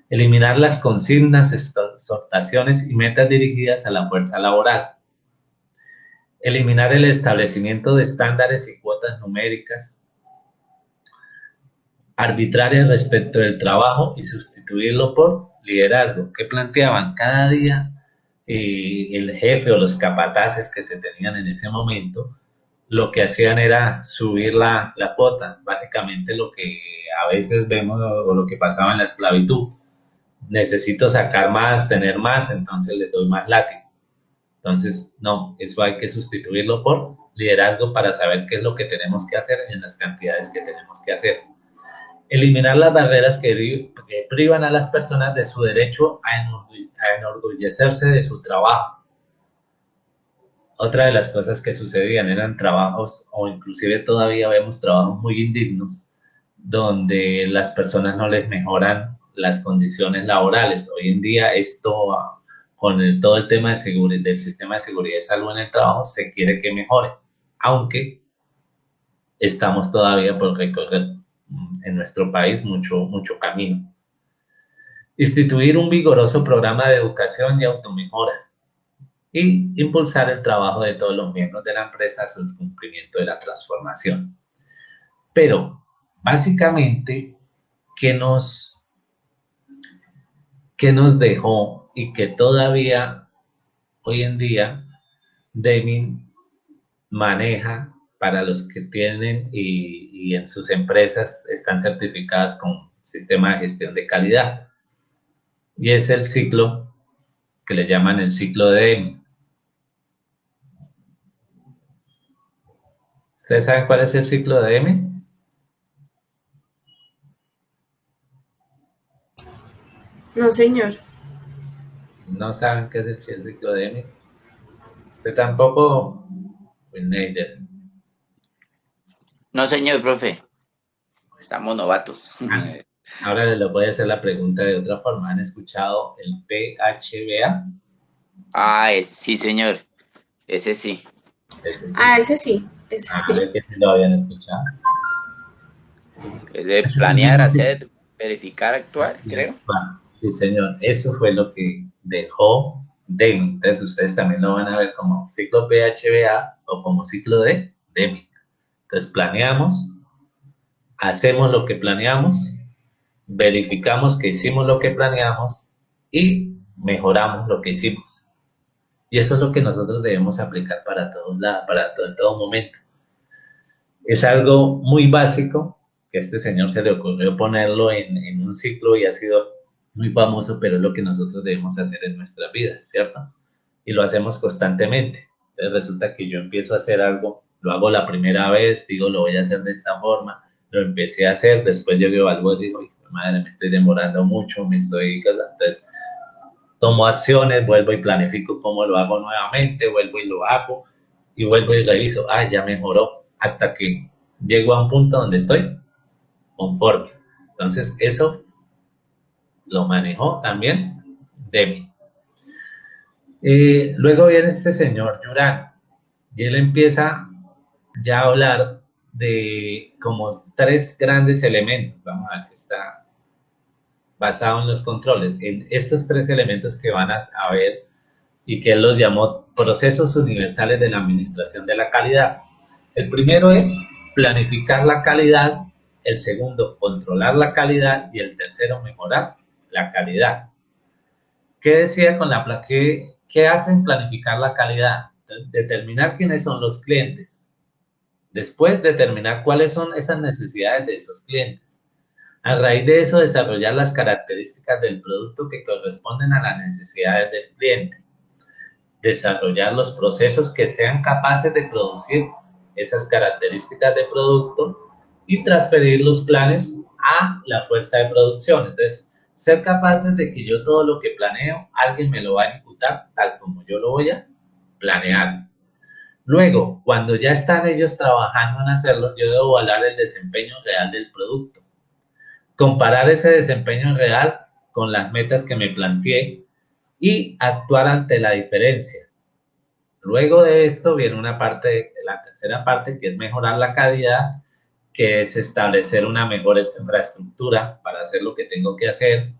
S2: Eliminar las consignas, exhortaciones y metas dirigidas a la fuerza laboral. Eliminar el establecimiento de estándares y cuotas numéricas arbitrarias respecto del trabajo y sustituirlo por liderazgo. ¿Qué planteaban? Cada día el jefe o los capataces que se tenían en ese momento, lo que hacían era subir la cuota. Básicamente lo que a veces vemos o lo que pasaba en la esclavitud. Necesito sacar más, tener más, entonces le doy más látigo. Entonces, no, eso hay que sustituirlo por liderazgo para saber qué es lo que tenemos que hacer en las cantidades que tenemos que hacer. Eliminar las barreras que privan a las personas de su derecho a enorgullecerse de su trabajo. otra de las cosas que sucedían eran trabajos, o inclusive todavía vemos trabajos muy indignos, donde las personas no les mejoran las condiciones laborales. Hoy en día esto, con todo el tema de seguridad, del sistema de seguridad y salud en el trabajo, se quiere que mejore, aunque estamos todavía por recorrer en nuestro país mucho camino. Instituir un vigoroso programa de educación y automejora y impulsar el trabajo de todos los miembros de la empresa hacia el cumplimiento de la transformación. Pero, básicamente, ¿qué nos dejó y que todavía hoy en día Deming maneja para los que tienen y en sus empresas están certificadas con sistema de gestión de calidad? Y es el ciclo que le llaman el ciclo de Deming. ¿Ustedes saben cuál es el ciclo de Deming?
S4: No, señor.
S2: No saben qué es el ciclo de Deming. Usted tampoco, Neider.
S3: No, señor, profe. Estamos novatos.
S2: Ahora les voy a hacer la pregunta de otra forma. ¿Han escuchado el PHBA?
S3: Sí, señor. Ese sí.
S4: Ese sí, ese sí.
S2: Ese sí lo habían escuchado.
S3: Es de
S2: Ese es el
S3: planear,
S2: mismo ciclo.
S3: hacer, verificar, actuar, creo.
S2: Sí, señor. Eso fue lo que dejó Deming. Entonces ustedes también lo van a ver como ciclo PHBA o como ciclo de Deming. Entonces planeamos, hacemos lo que planeamos, verificamos que hicimos lo que planeamos y mejoramos lo que hicimos. Y eso es lo que nosotros debemos aplicar para todos lados, en todo momento. Es algo muy básico que a este señor se le ocurrió ponerlo en un ciclo y ha sido muy famoso, pero es lo que nosotros debemos hacer en nuestras vidas, ¿cierto? Y lo hacemos constantemente. Entonces resulta que yo empiezo a hacer algo, lo hago la primera vez, digo, lo voy a hacer de esta forma, lo empecé a hacer, después yo veo algo y digo, madre, me estoy demorando mucho, entonces tomo acciones, vuelvo y planifico cómo lo hago nuevamente, vuelvo y lo hago, y vuelvo y reviso, ya mejoró, hasta que llego a un punto donde estoy conforme. Entonces, eso lo manejó también Deming. Luego viene este señor Yuran, y él empieza ya a hablar de como 3 grandes elementos. Vamos a ver si está basado en los controles, en estos 3 elementos que van a ver y que él los llamó procesos universales de la administración de la calidad. El primero es planificar la calidad, el segundo, controlar la calidad y el tercero, mejorar la calidad. ¿Qué decía con qué hacen planificar la calidad? Determinar quiénes son los clientes. Después, determinar cuáles son esas necesidades de esos clientes. A raíz de eso, desarrollar las características del producto que corresponden a las necesidades del cliente. Desarrollar los procesos que sean capaces de producir esas características de producto y transferir los planes a la fuerza de producción. Entonces, ser capaces de que yo todo lo que planeo, alguien me lo va a ejecutar tal como yo lo voy a planear. Luego, cuando ya están ellos trabajando en hacerlo, yo debo evaluar el desempeño real del producto. Comparar ese desempeño real con las metas que me planteé y actuar ante la diferencia. Luego de esto viene la tercera parte, que es mejorar la calidad, que es establecer una mejor infraestructura para hacer lo que tengo que hacer,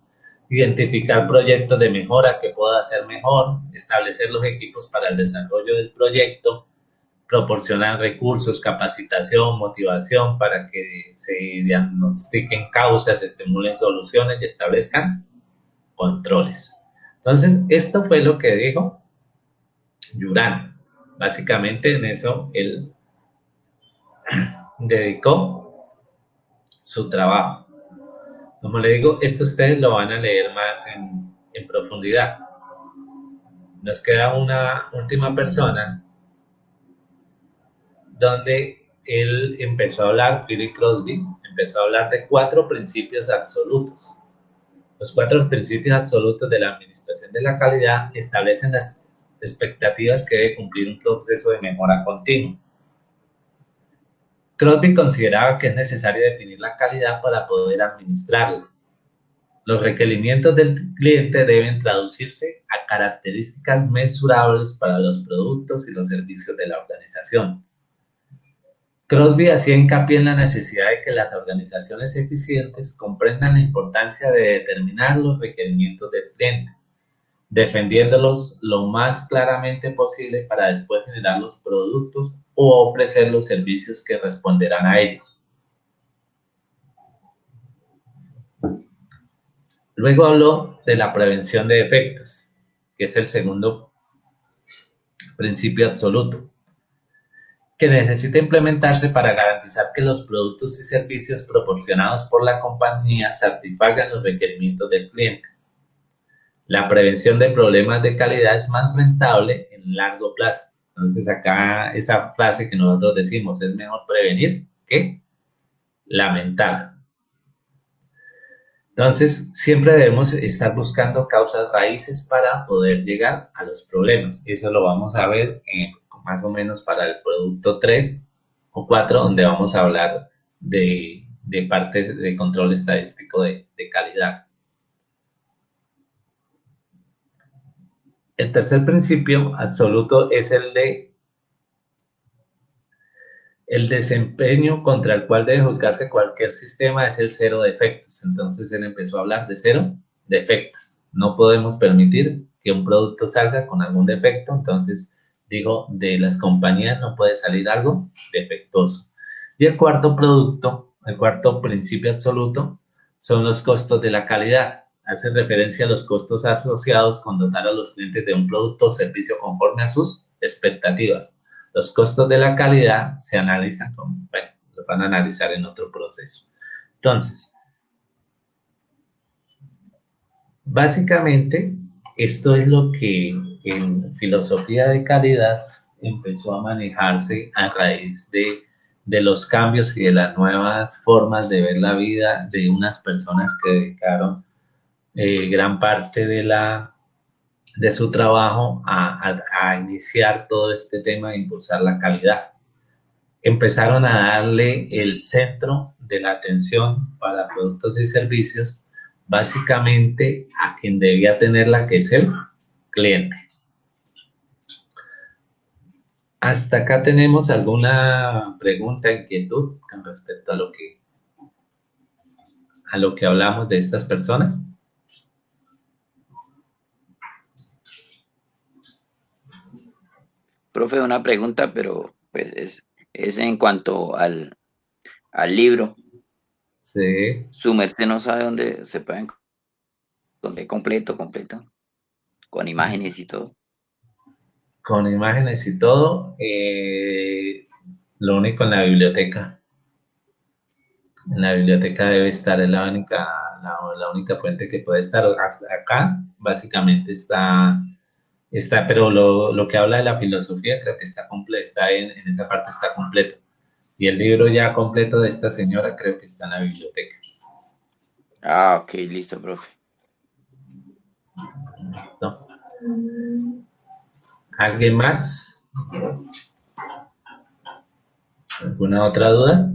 S2: identificar proyectos de mejora que pueda hacer mejor, establecer los equipos para el desarrollo del proyecto, proporcionar recursos, capacitación, motivación para que se diagnostiquen causas, estimulen soluciones y establezcan controles. Entonces, esto fue lo que dijo Yuran. Básicamente en eso él dedicó su trabajo. Como le digo, esto ustedes lo van a leer más en profundidad. Nos queda una última persona donde él empezó a hablar, Philip Crosby, empezó a hablar de 4 principios absolutos. Los 4 principios absolutos de la administración de la calidad establecen las expectativas que debe cumplir un proceso de mejora continua. Crosby consideraba que es necesario definir la calidad para poder administrarla. Los requerimientos del cliente deben traducirse a características mensurables para los productos y los servicios de la organización. Crosby hacía hincapié en la necesidad de que las organizaciones eficientes comprendan la importancia de determinar los requerimientos del cliente, defendiéndolos lo más claramente posible para después generar los productos o ofrecer los servicios que responderán a ellos. Luego habló de la prevención de defectos, que es el segundo principio absoluto, que necesita implementarse para garantizar que los productos y servicios proporcionados por la compañía satisfagan los requerimientos del cliente. La prevención de problemas de calidad es más rentable en largo plazo. Entonces acá esa frase que nosotros decimos, es mejor prevenir que lamentar. Entonces siempre debemos estar buscando causas raíces para poder llegar a los problemas. Eso lo vamos a ver más o menos para el producto 3 o 4, donde vamos a hablar de parte de control estadístico de calidad. El tercer principio absoluto es el desempeño contra el cual debe juzgarse cualquier sistema, es el cero defectos. Entonces él empezó a hablar de cero defectos. No podemos permitir que un producto salga con algún defecto. Entonces digo, de las compañías no puede salir algo defectuoso. Y el cuarto principio absoluto son los costos de la calidad. Hace referencia a los costos asociados con dotar a los clientes de un producto o servicio conforme a sus expectativas. Los costos de la calidad se analizan, lo van a analizar en otro proceso. Entonces, básicamente, esto es lo que en filosofía de calidad empezó a manejarse a raíz de los cambios y de las nuevas formas de ver la vida de unas personas que dedicaron gran parte de su trabajo a iniciar todo este tema de impulsar la calidad. Empezaron a darle el centro de la atención para productos y servicios básicamente a quien debía tenerla, que es el cliente. Hasta acá tenemos alguna pregunta, inquietud con respecto a lo que hablamos de estas personas.
S3: Profe, una pregunta, pero pues es en cuanto al libro.
S2: Sí.
S3: Su merced no sabe dónde se pueden, dónde completo, con imágenes y todo.
S2: Con imágenes y todo, lo único en la biblioteca. En la biblioteca debe estar, es la única fuente que puede estar. Hasta acá, básicamente está, pero lo que habla de la filosofía creo que está en esa parte está completo. Y el libro ya completo de esta señora creo que está en la biblioteca.
S3: Ah, ok, listo, profe.
S2: ¿No? ¿Alguien más? ¿Alguna otra duda?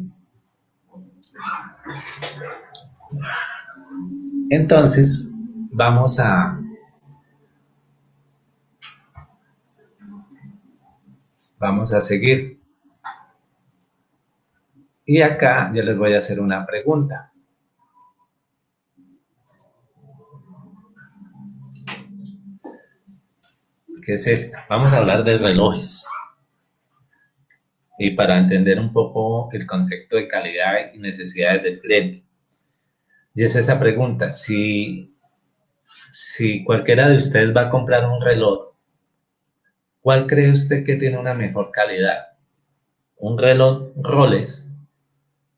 S2: Entonces, vamos a seguir. Y acá yo les voy a hacer una pregunta. ¿Qué es esta? Vamos a hablar de relojes. Y para entender un poco el concepto de calidad y necesidades del cliente. Y es esa pregunta, si cualquiera de ustedes va a comprar un reloj, ¿cuál cree usted que tiene una mejor calidad? ¿Un reloj Rolex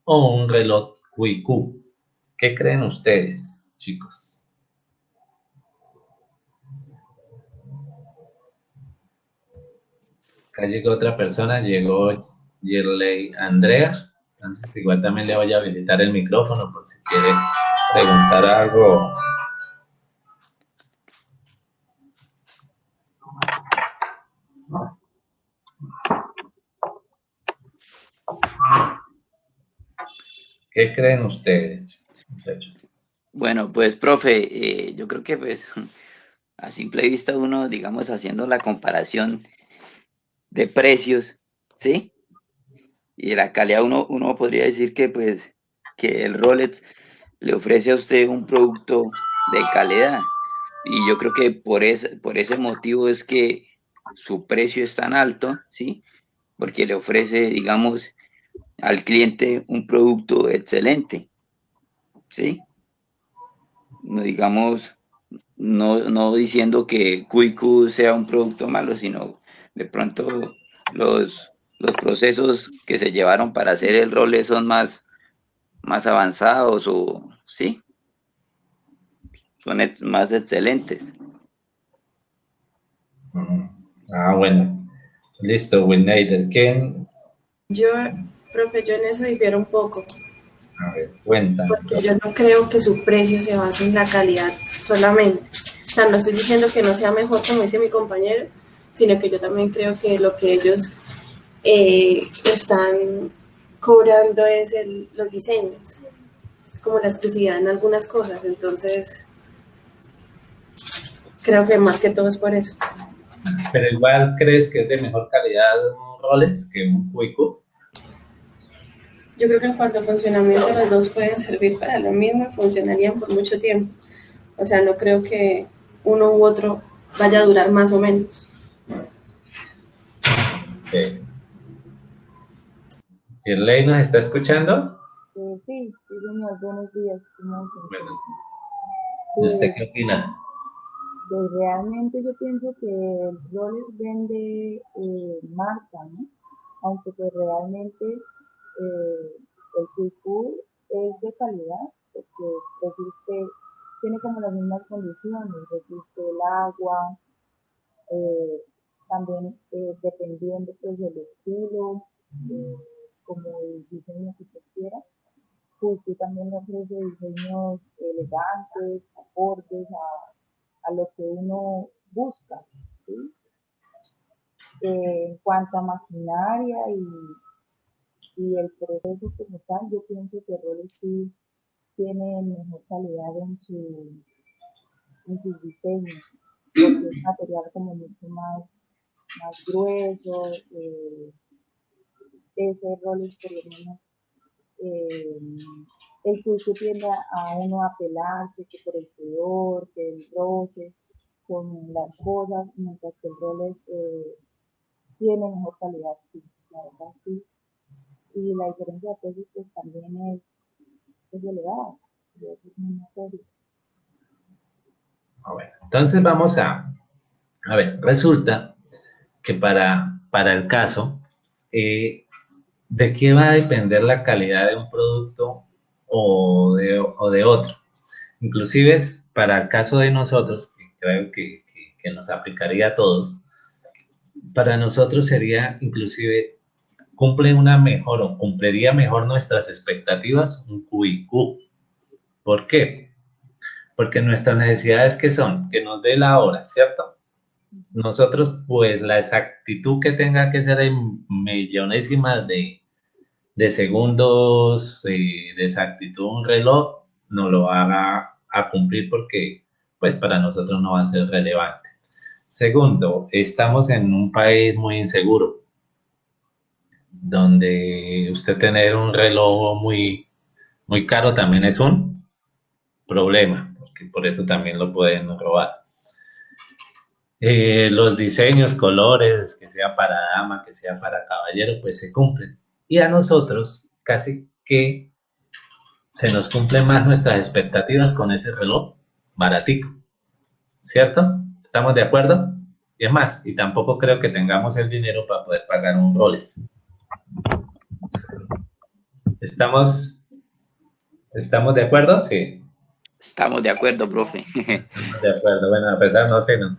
S2: o un reloj QQ? ¿Qué creen ustedes, chicos? Acá llegó otra persona, llegó Yerley Andrea. Entonces igual también le voy a habilitar el micrófono por si quiere preguntar algo. ¿Qué creen ustedes, muchachos?
S3: Bueno, pues, profe, yo creo que pues a simple vista uno, digamos, haciendo la comparación de precios, ¿sí? Y de la calidad, uno podría decir que pues que el Rolex le ofrece a usted un producto de calidad. Y yo creo que por ese motivo es que su precio es tan alto, ¿sí? Porque le ofrece, digamos, al cliente un producto excelente, ¿sí? No digamos, no diciendo que QiQ sea un producto malo, sino de pronto los procesos que se llevaron para hacer el role son más avanzados o, sí, son más excelentes.
S2: Ujú. Ah, bueno. Listo, Wineider. ¿Quién?
S4: Yo, profe, yo en eso difiero un poco,
S2: A ver, cuéntame.
S4: porque yo no creo que su precio se base en la calidad solamente. O sea, no estoy diciendo que no sea mejor, como dice mi compañero, sino que yo también creo que lo que ellos están cobrando es los diseños, como la exclusividad en algunas cosas. Entonces, creo que más que todo es por eso.
S2: Pero igual crees que es de mejor calidad un Rolex que un Cuico.
S4: Yo creo que en cuanto a funcionamiento, los dos pueden servir para lo mismo y funcionarían por mucho tiempo. O sea, no creo que uno u otro vaya a durar más o menos.
S2: ¿Ley nos está escuchando?
S5: Sí, señor, buenos días.
S2: Bueno, ¿y usted qué opina?
S5: Pues realmente yo pienso que el Rolex vende marca, ¿no? Aunque pues realmente el QQ es de calidad, porque resiste, tiene como las mismas condiciones, resiste el agua, eh, también dependiendo pues del estilo, eh, como el diseño que usted quiera. QQ también ofrece diseños elegantes, acordes a lo que uno busca, ¿sí? En cuanto a maquinaria y el proceso como tal, yo pienso que Rolex sí tiene mejor calidad en sus diseños, porque es material como mucho más grueso, ese Rolex por lo menos eh, el que tiende a uno a pelarse, que por el sudor, que el roce con las cosas, mientras que el Rolex tiene mejor calidad, sí, la verdad sí. Y la diferencia de precios pues también es elevada, es muy notorio.
S2: Bueno, entonces vamos a ver, resulta que para el caso, ¿de qué va a depender la calidad de un producto o de otro? Inclusive para el caso de nosotros, que creo que nos aplicaría a todos, para nosotros sería inclusive, cumple una mejor o cumpliría mejor nuestras expectativas un QIQ. ¿Por qué? Porque nuestras necesidades, ¿qué son? Que nos dé la hora, ¿cierto? Nosotros, pues la exactitud que tenga que ser en millonésimas de segundos de exactitud un reloj, no lo haga a cumplir porque, pues para nosotros no va a ser relevante. Segundo, estamos en un país muy inseguro, donde usted tener un reloj muy caro también es un problema, porque por eso también lo pueden robar. Los diseños, colores, que sea para dama, que sea para caballero, pues se cumplen. Y a nosotros casi que se nos cumplen más nuestras expectativas con ese reloj baratico, ¿cierto? ¿Estamos de acuerdo? Y es más, y tampoco creo que tengamos el dinero para poder pagar un Rolex. ¿Estamos de acuerdo? Sí.
S3: Estamos de acuerdo, profe.
S2: Estamos de acuerdo. Bueno, a pesar no sé, no.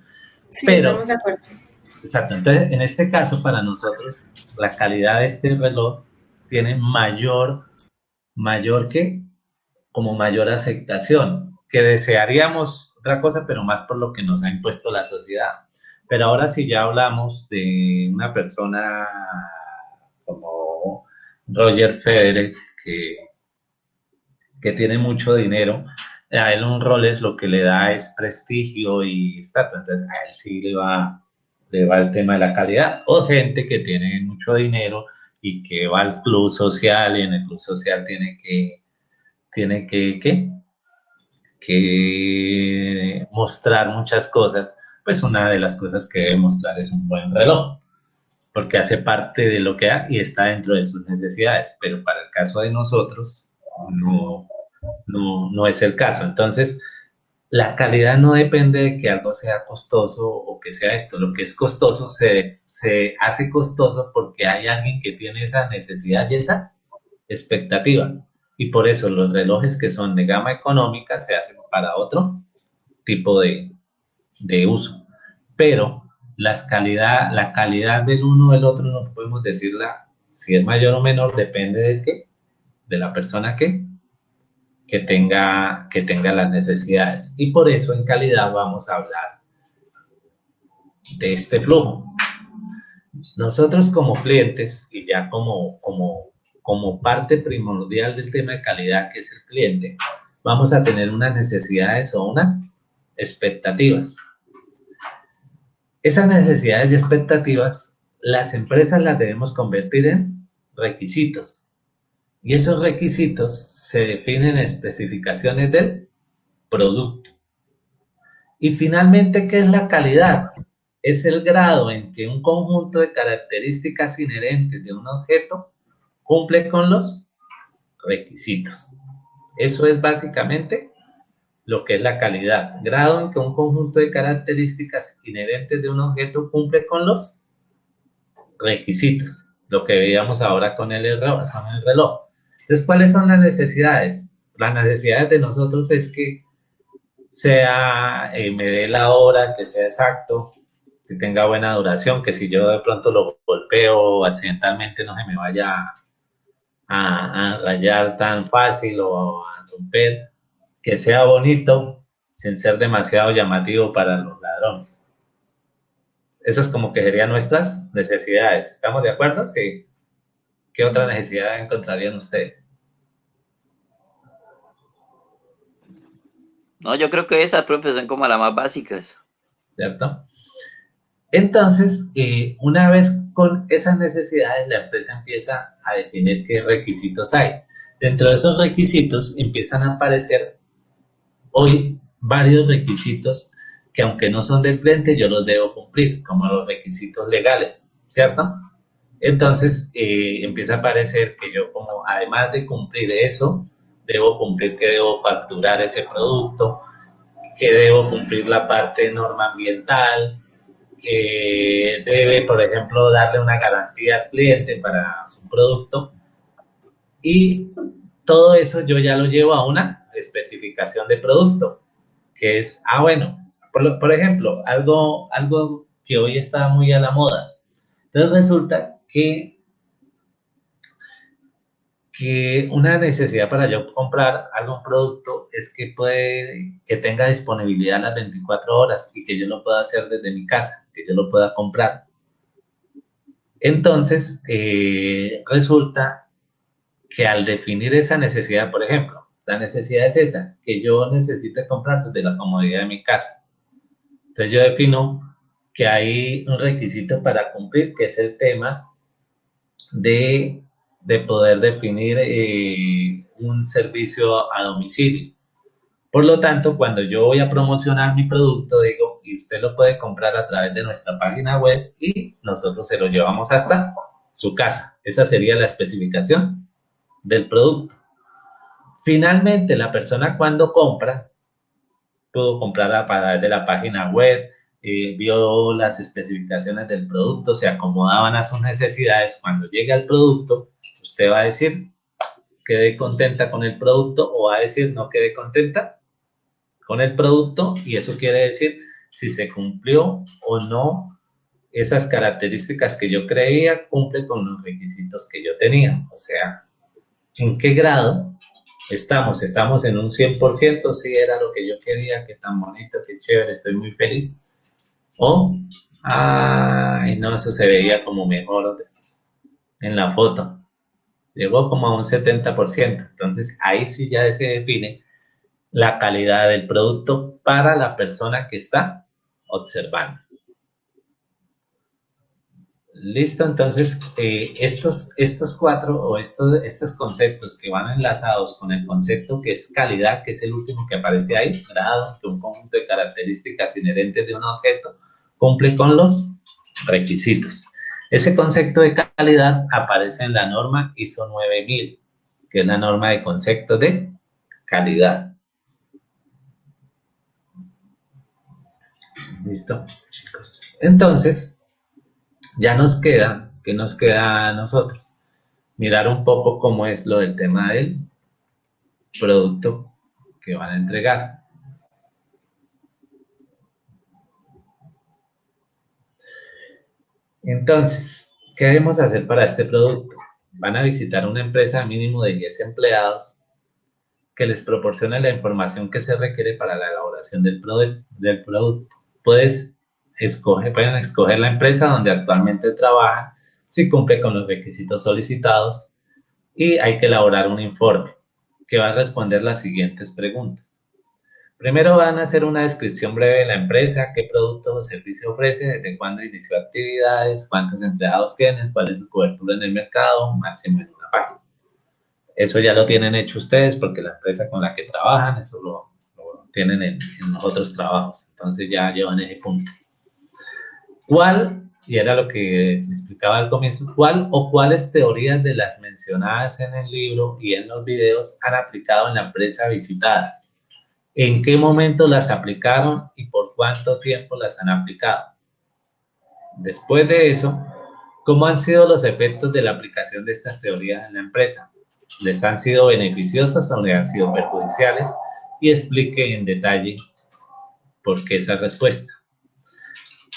S4: Sí,
S2: Pero,
S4: estamos de acuerdo.
S2: exacto. Entonces, en este caso, para nosotros, la calidad de este reloj tiene mayor que, como mayor aceptación, que desearíamos otra cosa, pero más por lo que nos ha impuesto la sociedad. Pero ahora si ya hablamos de una persona como Roger Federer, que, que tiene mucho dinero, a él un Rolex lo que le da es prestigio y estatus, entonces a él sí le va el tema de la calidad. O gente que tiene mucho dinero y que va al club social y en el club social tiene ¿qué? Que mostrar muchas cosas, pues una de las cosas que debe mostrar es un buen reloj, porque hace parte de lo que hay y está dentro de sus necesidades, pero para el caso de nosotros no es el caso. Entonces, la calidad no depende de que algo sea costoso o que sea esto. Lo que es costoso se hace costoso porque hay alguien que tiene esa necesidad y esa expectativa. Y por eso los relojes que son de gama económica se hacen para otro tipo de uso. Pero la calidad del uno o del otro no podemos decirla si es mayor o menor, depende de qué, de la persona que tenga las necesidades. Y por eso en calidad vamos a hablar de este flujo. Nosotros como clientes y ya como parte primordial del tema de calidad que es el cliente, vamos a tener unas necesidades o unas expectativas. Esas necesidades y expectativas, las empresas las debemos convertir en requisitos. Y esos requisitos se definen en especificaciones del producto. Y finalmente, ¿qué es la calidad? Es el grado en que un conjunto de características inherentes de un objeto cumple con los requisitos. Eso es básicamente lo que es la calidad. Grado en que un conjunto de características inherentes de un objeto cumple con los requisitos. Lo que veíamos ahora con el reloj. Entonces, ¿cuáles son las necesidades? Las necesidades de nosotros es que sea, me dé la hora, que sea exacto, que tenga buena duración, que si yo de pronto lo golpeo accidentalmente no se me vaya a rayar tan fácil o a romper, que sea bonito sin ser demasiado llamativo para los ladrones. Eso es como que serían nuestras necesidades. ¿Estamos de acuerdo? Sí. ¿Qué otra necesidad encontrarían ustedes?
S3: No, yo creo que esas, profe, son como las más básicas.
S2: ¿Cierto? Entonces, una vez con esas necesidades, la empresa empieza a definir qué requisitos hay. Dentro de esos requisitos empiezan a aparecer hoy varios requisitos que aunque no son del cliente, yo los debo cumplir, como los requisitos legales, ¿cierto? Entonces, empieza a aparecer que yo como, además de cumplir eso, debo cumplir que debo facturar ese producto, que debo cumplir la parte de norma ambiental, que debe, por ejemplo, darle una garantía al cliente para su producto. Y todo eso yo ya lo llevo a una especificación de producto, que es, bueno, por ejemplo, algo que hoy está muy a la moda. Entonces resulta que una necesidad para yo comprar algún producto es que tenga disponibilidad las 24 horas y que yo lo pueda hacer desde mi casa, que yo lo pueda comprar. Entonces, resulta que al definir esa necesidad, por ejemplo, la necesidad es esa, que yo necesito comprar desde la comodidad de mi casa. Entonces yo defino que hay un requisito para cumplir, que es el tema de poder definir un servicio a domicilio. Por lo tanto, cuando yo voy a promocionar mi producto, digo, y usted lo puede comprar a través de nuestra página web y nosotros se lo llevamos hasta su casa. Esa sería la especificación del producto. Finalmente, la persona cuando compra, pudo comprar a través de la página web, vio las especificaciones del producto, se acomodaban a sus necesidades. Cuando llega el producto, usted va a decir, quedé contenta con el producto, o va a decir, no quedé contenta con el producto, y eso quiere decir si se cumplió o no esas características que yo creía cumple con los requisitos que yo tenía. O sea, ¿en qué grado estamos en un 100%? Sí, era lo que yo quería, qué tan bonito, qué chévere, estoy muy feliz. O Ay, no, eso se veía como mejor en la foto. Llegó como a un 70%. Entonces, ahí sí ya se define la calidad del producto para la persona que está observando. Listo, entonces estos cuatro o estos conceptos que van enlazados con el concepto que es calidad, que es el último que aparece ahí, grado, que un conjunto de características inherentes de un objeto, cumple con los requisitos. Ese concepto de calidad aparece en la norma ISO 9000, que es la norma de conceptos de calidad. Listo, chicos. Entonces, ya nos queda, ¿qué nos queda a nosotros? Mirar un poco cómo es lo del tema del producto que van a entregar. Entonces, ¿qué debemos hacer para este producto? Van a visitar una empresa de mínimo de 10 empleados que les proporcione la información que se requiere para la elaboración del producto. Pueden escoger la empresa donde actualmente trabajan, si cumple con los requisitos solicitados, y hay que elaborar un informe que va a responder las siguientes preguntas. Primero van a hacer una descripción breve de la empresa, qué producto o servicio ofrece, desde cuándo inició actividades, cuántos empleados tienen, cuál es su cobertura en el mercado, máximo en una página. Eso ya lo tienen hecho ustedes porque la empresa con la que trabajan, eso lo tienen en los otros trabajos. Entonces ya llevan ese punto. ¿Cuál, y era lo que se explicaba al comienzo, cuál o cuáles teorías de las mencionadas en el libro y en los videos han aplicado en la empresa visitada? ¿En qué momento las aplicaron y por cuánto tiempo las han aplicado? Después de eso, ¿cómo han sido los efectos de la aplicación de estas teorías en la empresa? ¿Les han sido beneficiosas o les han sido perjudiciales? Y explique en detalle por qué esa respuesta.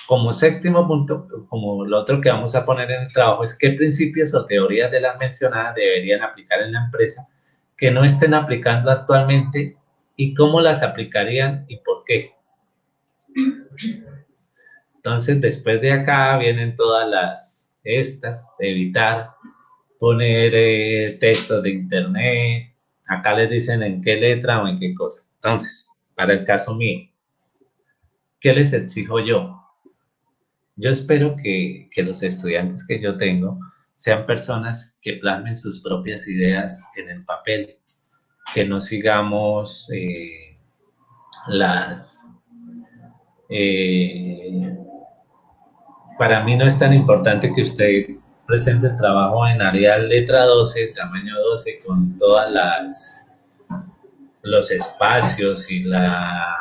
S2: Como séptimo punto, como lo otro que vamos a poner en el trabajo es qué principios o teorías de las mencionadas deberían aplicar en la empresa que no estén aplicando actualmente y cómo las aplicarían y por qué. Entonces, después de acá vienen todas estas, de evitar poner textos de internet. Acá les dicen en qué letra o en qué cosa. Entonces, para el caso mío, ¿qué les exijo yo? Yo espero que los estudiantes que yo tengo sean personas que plasmen sus propias ideas en el papel, que no sigamos las... para mí no es tan importante que usted presente el trabajo en Arial letra 12, tamaño 12, con todas los espacios y la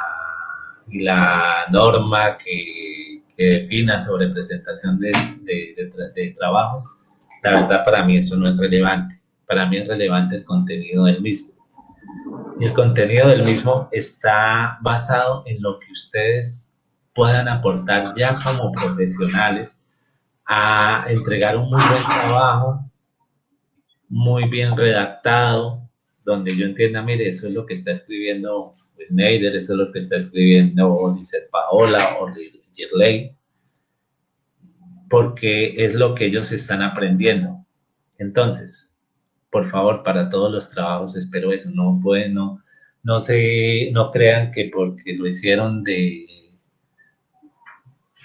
S2: norma que defina sobre presentación de trabajos. La verdad, para mí eso no es relevante. Para mí es relevante el contenido del mismo. Y el contenido del mismo está basado en lo que ustedes puedan aportar ya como profesionales a entregar un muy buen trabajo, muy bien redactado, donde yo entienda, mire, eso es lo que está escribiendo Neider, eso es lo que está escribiendo Lizeth Paola o Girley, porque es lo que ellos están aprendiendo. Entonces, por favor, para todos los trabajos espero eso. No pueden, no crean que porque lo hicieron de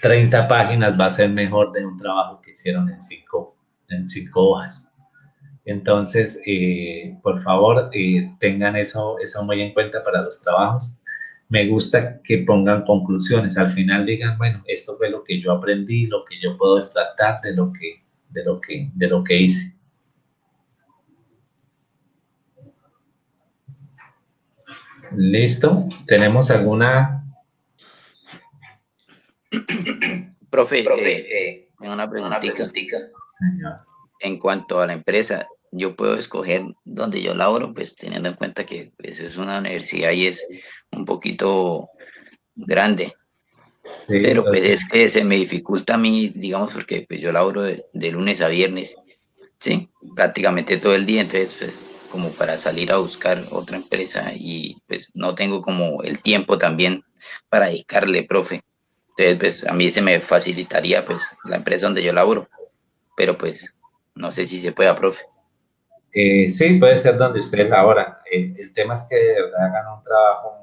S2: 30 páginas va a ser mejor de un trabajo que hicieron en cinco hojas. Entonces, por favor, tengan eso muy en cuenta para los trabajos. Me gusta que pongan conclusiones. Al final digan, bueno, esto fue lo que yo aprendí, lo que yo puedo extractar de lo que hice. ¿Listo? ¿Tenemos alguna?
S3: Profe, una preguntita.
S2: Señor.
S3: En cuanto a la empresa, yo puedo escoger donde yo laboro, pues teniendo en cuenta que pues, es una universidad y es un poquito grande.
S2: Sí,
S3: Pero pues es que se me dificulta a mí, digamos, porque pues yo laboro de lunes a viernes, sí, prácticamente todo el día, entonces pues como para salir a buscar otra empresa y pues no tengo como el tiempo también para dedicarle, profe. Entonces, pues a mí se me facilitaría pues la empresa donde yo laboro, pero pues no sé si se pueda, profe.
S2: Sí, puede ser donde ustedes ahora. El tema es que de verdad hagan un trabajo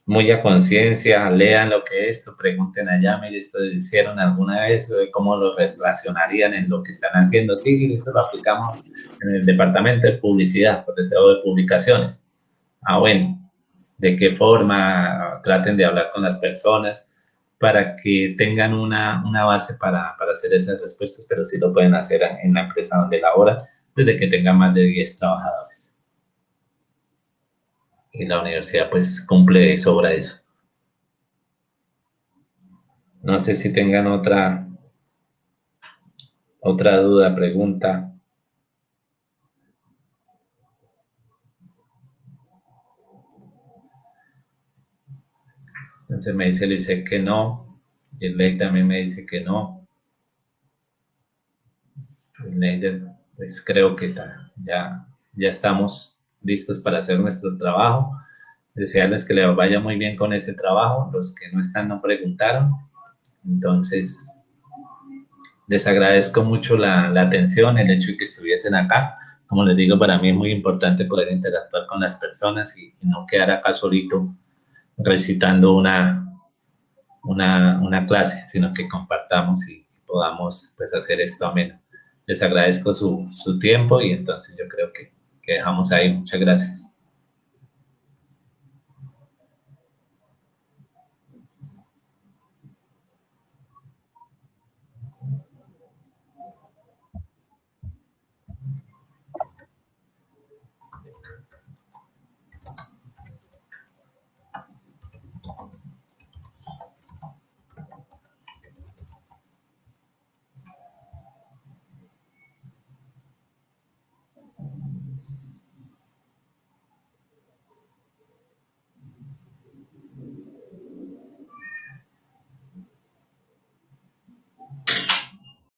S2: muy a conciencia, lean lo que es esto, pregunten allá, mire, esto lo hicieron alguna vez, cómo lo relacionarían en lo que están haciendo. Sí, eso lo aplicamos en el departamento de publicidad, por deseo de publicaciones. Ah, bueno, ¿de qué forma? Traten de hablar con las personas para que tengan una base para hacer esas respuestas, pero sí lo pueden hacer en la empresa donde laboran desde que tengan más de 10 trabajadores. Y la universidad pues cumple de sobra eso. No sé si tengan otra duda, pregunta. Entonces me dice Luis que no. Y el ley también me dice que no. El ley, pues creo que ya estamos listos para hacer nuestro trabajo. Desearles que les vaya muy bien con ese trabajo. Los que no están no preguntaron. Entonces, les agradezco mucho la atención, el hecho de que estuviesen acá. Como les digo, para mí es muy importante poder interactuar con las personas y no quedar acá solito recitando una clase, sino que compartamos y podamos pues, hacer esto ameno. Les agradezco su tiempo y entonces yo creo que dejamos ahí. Muchas gracias.